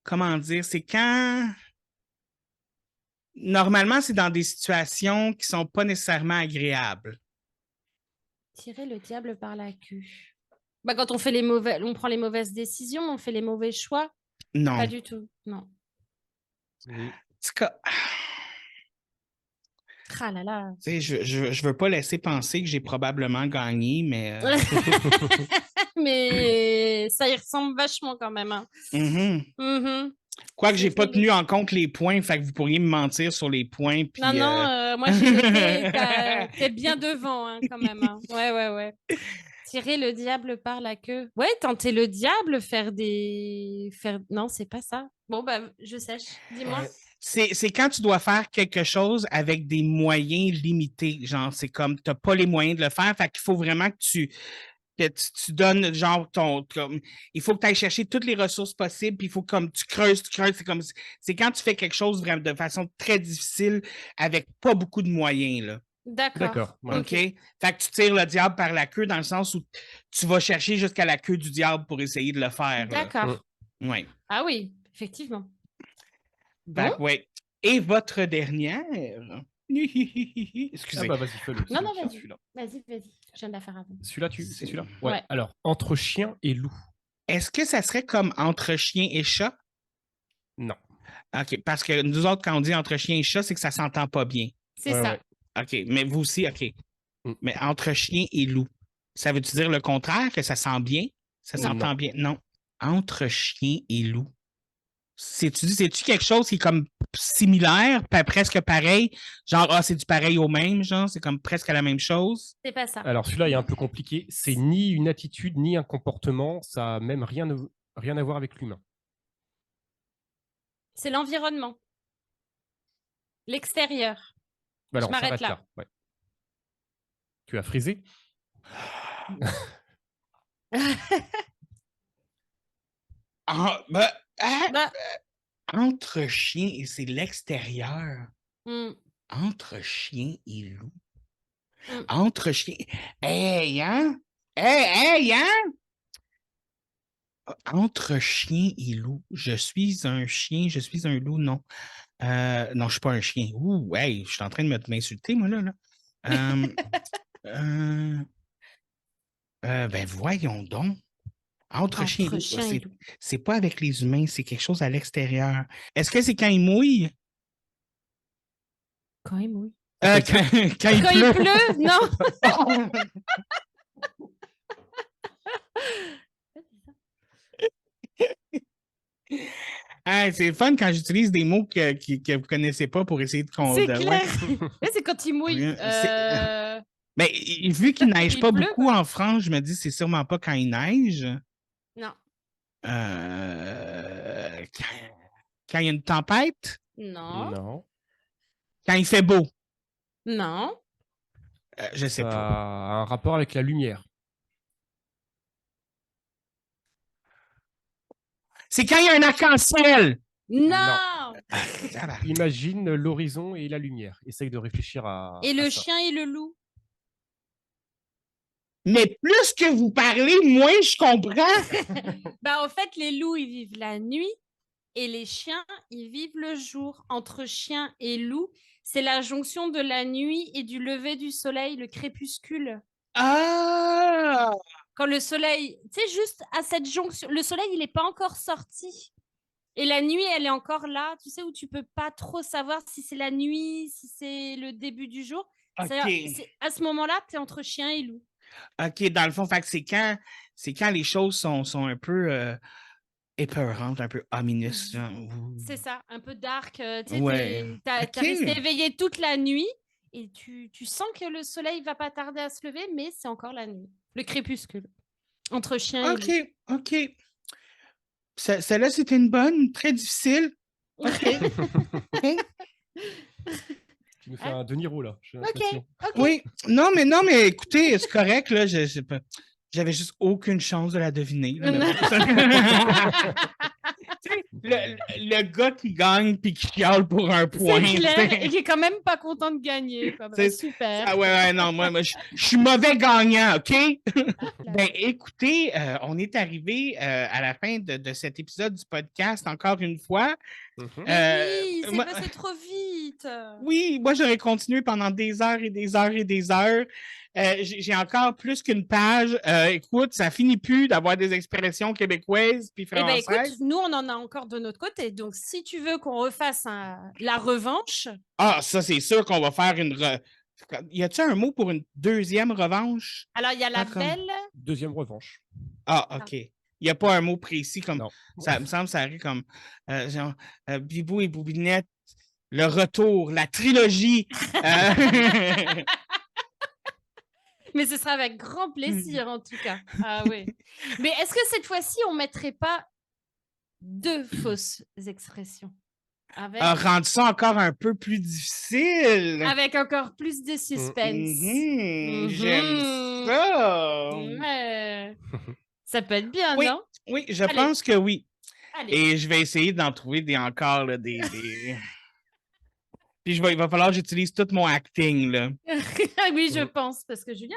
comment dire, c'est quand normalement c'est dans des situations qui sont pas nécessairement agréables. Tirer le diable par la queue. Bah, quand on prend les mauvaises décisions, on fait les mauvais choix. Non. Pas du tout, non. En tout cas, Ah là là. tu sais, je veux pas laisser penser que j'ai probablement gagné, mais Mais ça y ressemble vachement quand même. Hein. Quoique j'ai pas tenu en compte les points, fait que vous pourriez me mentir sur les points. Puis, non, moi j'ai noté, t'es bien devant hein, quand même. Hein. Ouais. Tirer le diable par la queue. Ouais, tenter le diable, Non, c'est pas ça. Bon, bah, je sèche. Dis-moi. C'est quand tu dois faire quelque chose avec des moyens limités. Genre, c'est comme, tu n'as pas les moyens de le faire. Fait qu'il faut vraiment que tu donnes, genre, il faut que tu ailles chercher toutes les ressources possibles. Puis il faut comme, tu creuses. C'est quand tu fais quelque chose vraiment de façon très difficile avec pas beaucoup de moyens, là. D'accord. Ouais. OK? Fait que tu tires le diable par la queue dans le sens où tu vas chercher jusqu'à la queue du diable pour essayer de le faire. D'accord. Oui. Ah oui, effectivement. Bon. Ouais. Et votre dernière? Excusez. Ah bah vas-y, fais-le. Non, Tiens, vas-y. celui-là. Vas-y. Je viens de la faire avant. C'est celui-là? Ouais. Alors, entre chien et loup. Est-ce que ça serait comme entre chien et chat? Non. OK. Parce que nous autres, quand on dit entre chien et chat, c'est que ça s'entend pas bien. C'est ça. Ouais. OK. Mais vous aussi, OK. Mais entre chien et loup, ça veut-tu dire le contraire, que ça sent bien? Ça s'entend bien? Non. Entre chien et loup. C'est-tu quelque chose qui est comme similaire, presque pareil? Genre, c'est du pareil au même, genre, c'est comme presque la même chose? C'est pas ça. Alors, celui-là est un peu compliqué. C'est ni une attitude, ni un comportement. Ça n'a même rien à voir avec l'humain. C'est l'environnement. L'extérieur. Alors, je m'arrête là. Ouais. Tu as frisé? Entre chien et c'est l'extérieur. Entre chien et loup. Entre chien. Hey, hein? Entre chien et loup. Je suis un chien, je suis un loup, non. Non, je suis pas un chien. Ouh, hey, je suis en train de m'insulter, moi, là. Ben, voyons donc. Entre chien et loup. C'est pas avec les humains, c'est quelque chose à l'extérieur. Est-ce que c'est quand il mouille? Quand il mouille. Quand il pleut? Non. C'est fun quand j'utilise des mots que vous ne connaissez pas pour essayer de C'est clair. C'est quand il mouille. Mais vu qu'il neige pas beaucoup en France, je me dis c'est sûrement pas quand il neige. Non. Quand il y a une tempête? Non. Quand il fait beau? Non. Je sais pas. Ça a un rapport avec la lumière. C'est quand il y a un arc-en-ciel! Non. Imagine l'horizon et la lumière. Essaye de réfléchir à... Et le chien et le loup? Mais plus que vous parlez, moins je comprends. En fait, les loups, ils vivent la nuit et les chiens, ils vivent le jour. Entre chien et loup, c'est la jonction de la nuit et du lever du soleil, le crépuscule. Ah! Quand le soleil, tu sais, juste à cette jonction, le soleil, il n'est pas encore sorti. Et la nuit, elle est encore là, tu sais, où tu peux pas trop savoir si c'est la nuit, si c'est le début du jour. C'est à ce moment-là, tu es entre chien et loup. OK, dans le fond, fait que c'est quand les choses sont un peu épeurantes, un peu omineuses. C'est ça, un peu dark. Ouais. T'as OK. resté éveillé toute la nuit et tu sens que le soleil va pas tarder à se lever, mais c'est encore la nuit. Le crépuscule. Entre chien et loup. OK. Celle-là, c'était une bonne, très difficile. OK. Tu nous fais un De Niro, là. OK. Oui. Non, mais écoutez, c'est correct, là. J'avais juste aucune chance de la deviner. Là, le gars qui gagne puis qui chiale pour un point. C'est clair, et qui est quand même pas content de gagner. C'est super. Ah ouais, non, moi je suis mauvais gagnant, OK? Ben, écoutez, on est arrivé à la fin de cet épisode du podcast, encore une fois. Oui, c'est passé trop vite. Oui, moi, j'aurais continué pendant des heures et des heures et des heures. J'ai encore plus qu'une page. Écoute, ça finit plus d'avoir des expressions québécoises puis françaises. Écoute, nous, on en a encore de notre côté. Donc, si tu veux qu'on refasse la revanche... Ah, ça, c'est sûr qu'on va faire une... Y a-t-il un mot pour une deuxième revanche? Alors, il y a la belle... Deuxième revanche. Ah, OK. Il n'y a pas un mot précis comme... Non. Ça me semble ça arrive comme... genre, Bibou et Boubinette, le retour, la trilogie. Mais ce sera avec grand plaisir, en tout cas. Ah oui. Mais est-ce que cette fois-ci, on ne mettrait pas 2 fausses expressions rendre ça encore un peu plus difficile. Avec encore plus de suspense. J'aime ça. Ouais. Ça peut être bien, oui, non? Oui, je pense que oui. Allez. Et je vais essayer d'en trouver encore là, des... Puis il va falloir que j'utilise tout mon acting, là. Oui, je pense, parce que Julien,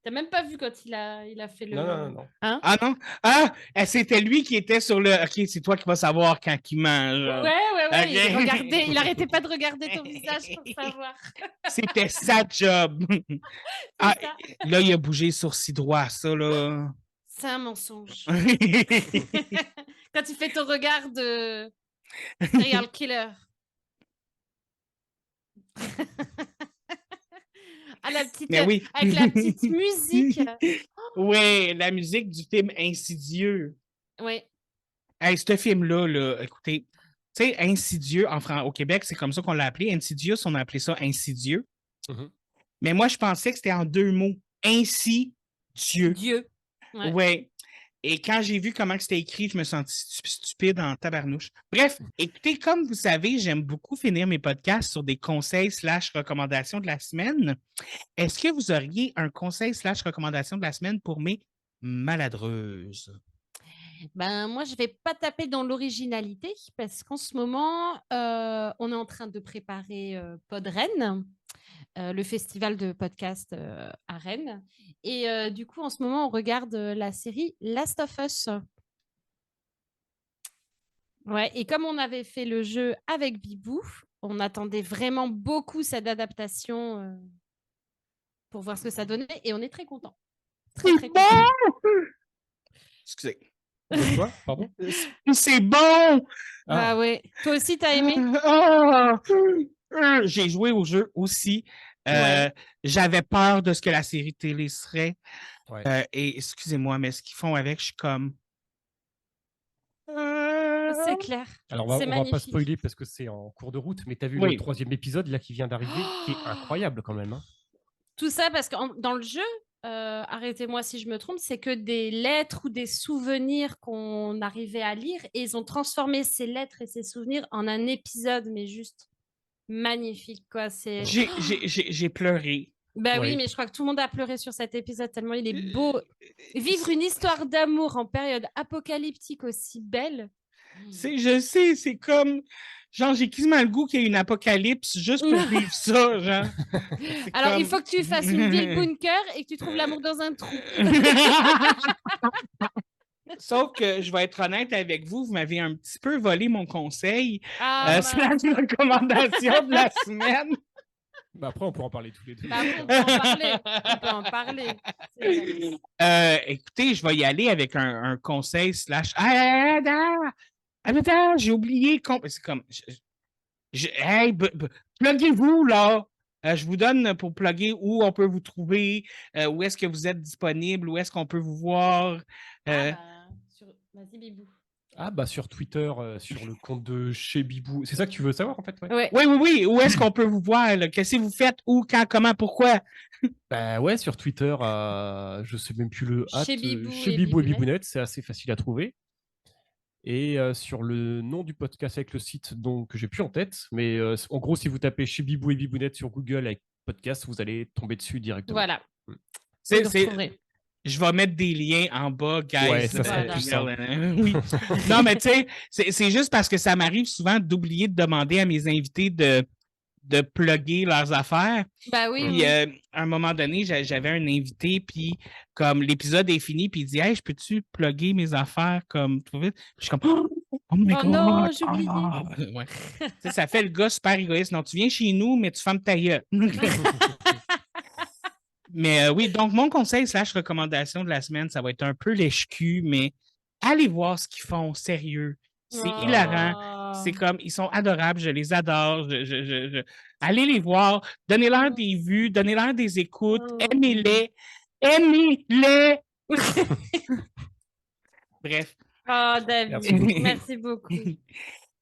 t'as même pas vu quand il a fait le... Non. Hein? Ah non? Ah! C'était lui qui était sur le... OK, c'est toi qui vas savoir quand il mange. Ouais. Okay. Il arrêtait pas de regarder ton visage pour savoir. C'était sa job. Ça. Là, il a bougé le sourcil droit, ça, là. C'est un mensonge. Quand tu fais ton regard de serial killer. Oui. Avec la petite musique. Oui, la musique du film Insidieux. Oui. Hey, ce film-là, là, écoutez, tu sais, Insidieux, au Québec, c'est comme ça qu'on l'a appelé. Insidieux, on a appelé ça Insidieux. Mais moi, je pensais que c'était en 2 mots. Ainsi, Dieu. Dieu. Ouais. Et quand j'ai vu comment c'était écrit, je me sentis stupide en tabarnouche. Bref, écoutez, comme vous savez, j'aime beaucoup finir mes podcasts sur des conseils / recommandations de la semaine. Est-ce que vous auriez un conseil / recommandation de la semaine pour mes maladreuses? Moi, je ne vais pas taper dans l'originalité parce qu'en ce moment, on est en train de préparer Podren, le festival de podcast à Rennes. Et du coup, en ce moment, on regarde la série Last of Us. Ouais, et comme on avait fait le jeu avec Bibou, on attendait vraiment beaucoup cette adaptation pour voir ce que ça donnait et on est très contents. Très contents. Excusez. Quoi? Pardon? C'est bon! Ah ouais. Toi aussi, t'as aimé? J'ai joué au jeu aussi. Ouais. J'avais peur de ce que la série télé serait. Ouais. Et excusez-moi, mais ce qu'ils font avec, je suis comme... C'est clair. Alors, on va pas spoiler parce que c'est en cours de route, mais tu as vu le 3e épisode là qui vient d'arriver, qui est incroyable quand même. Hein. Tout ça parce que dans le jeu, arrêtez-moi si je me trompe, c'est que des lettres ou des souvenirs qu'on arrivait à lire et ils ont transformé ces lettres et ces souvenirs en un épisode, mais juste magnifique, quoi. J'ai pleuré. Oui, mais je crois que tout le monde a pleuré sur cet épisode tellement il est beau. Vivre une histoire d'amour en période apocalyptique aussi belle. Je sais, c'est comme... Genre, j'ai quasiment le goût qu'il y ait une apocalypse juste pour vivre ça, genre. Alors, il faut que tu fasses une ville bunker et que tu trouves l'amour dans un trou. Sauf que je vais être honnête avec vous, vous m'avez un petit peu volé mon conseil. C'est la recommandation de la semaine. Après, on pourra en parler tous les deux. On peut en parler. Écoutez, je vais y aller avec un conseil / Attends, j'ai oublié. C'est comme... Hey, pluguez-vous, là. Je vous donne pour plugger où on peut vous trouver, où est-ce que vous êtes disponible, où est-ce qu'on peut vous voir. Vas-y, Bibou. Sur Twitter, sur le compte de chez Bibou. C'est ça que tu veux savoir, en fait? Ouais. Oui. Où est-ce qu'on peut vous voir? Qu'est-ce que vous faites? Où, quand, comment, pourquoi? Sur Twitter, je sais même plus le chez Bibou et Bibounette, c'est assez facile à trouver. Et sur le nom du podcast avec le site que j'ai plus en tête, mais en gros, si vous tapez chez Bibou et Bibounette sur Google avec podcast, vous allez tomber dessus directement. Voilà. Je vais mettre des liens en bas, guys. Ouais, ça serait plus simple. Oui. Non, mais tu sais, c'est juste parce que ça m'arrive souvent d'oublier de demander à mes invités de plugger leurs affaires. Ben oui. Puis, à un moment donné, j'avais un invité, puis comme l'épisode est fini, puis il dit « Hey, je peux-tu plugger mes affaires comme tout vite? » Je suis comme « Oh my God! » non, j'ai oublié. Ouais. Ça fait le gars super égoïste. Non, tu viens chez nous, mais tu fermes ta gueule. Mais oui, donc mon conseil / recommandation de la semaine, ça va être un peu lèche-cul, mais allez voir ce qu'ils font, sérieux. C'est hilarant. C'est comme, ils sont adorables, je les adore. Allez les voir, donnez-leur des vues, donnez-leur des écoutes, aimez-les. Bref. David, merci beaucoup.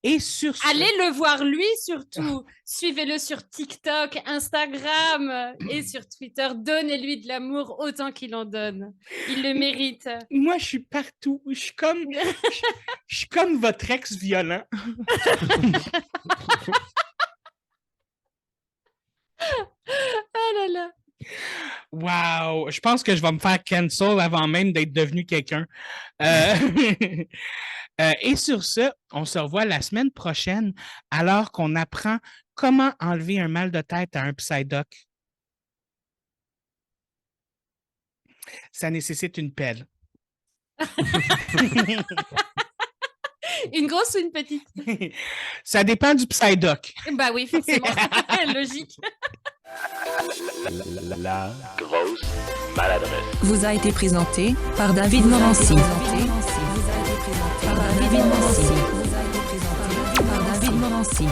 Et sur ce... Allez le voir lui surtout. Suivez-le sur TikTok, Instagram et sur Twitter. Donnez-lui de l'amour autant qu'il en donne. Il le mérite. Moi, je suis partout. Je suis comme votre ex violent. Ah là là. Wow! Je pense que je vais me faire cancel avant même d'être devenu quelqu'un. Et sur ce, on se revoit la semaine prochaine alors qu'on apprend comment enlever un mal de tête à un psydoc. Ça nécessite une pelle. Une grosse ou une petite? Ça dépend du psydoc. Bah oui, forcément. Logique. La grosse maladresse. Vous a été présenté par David Morancy. David Morancy.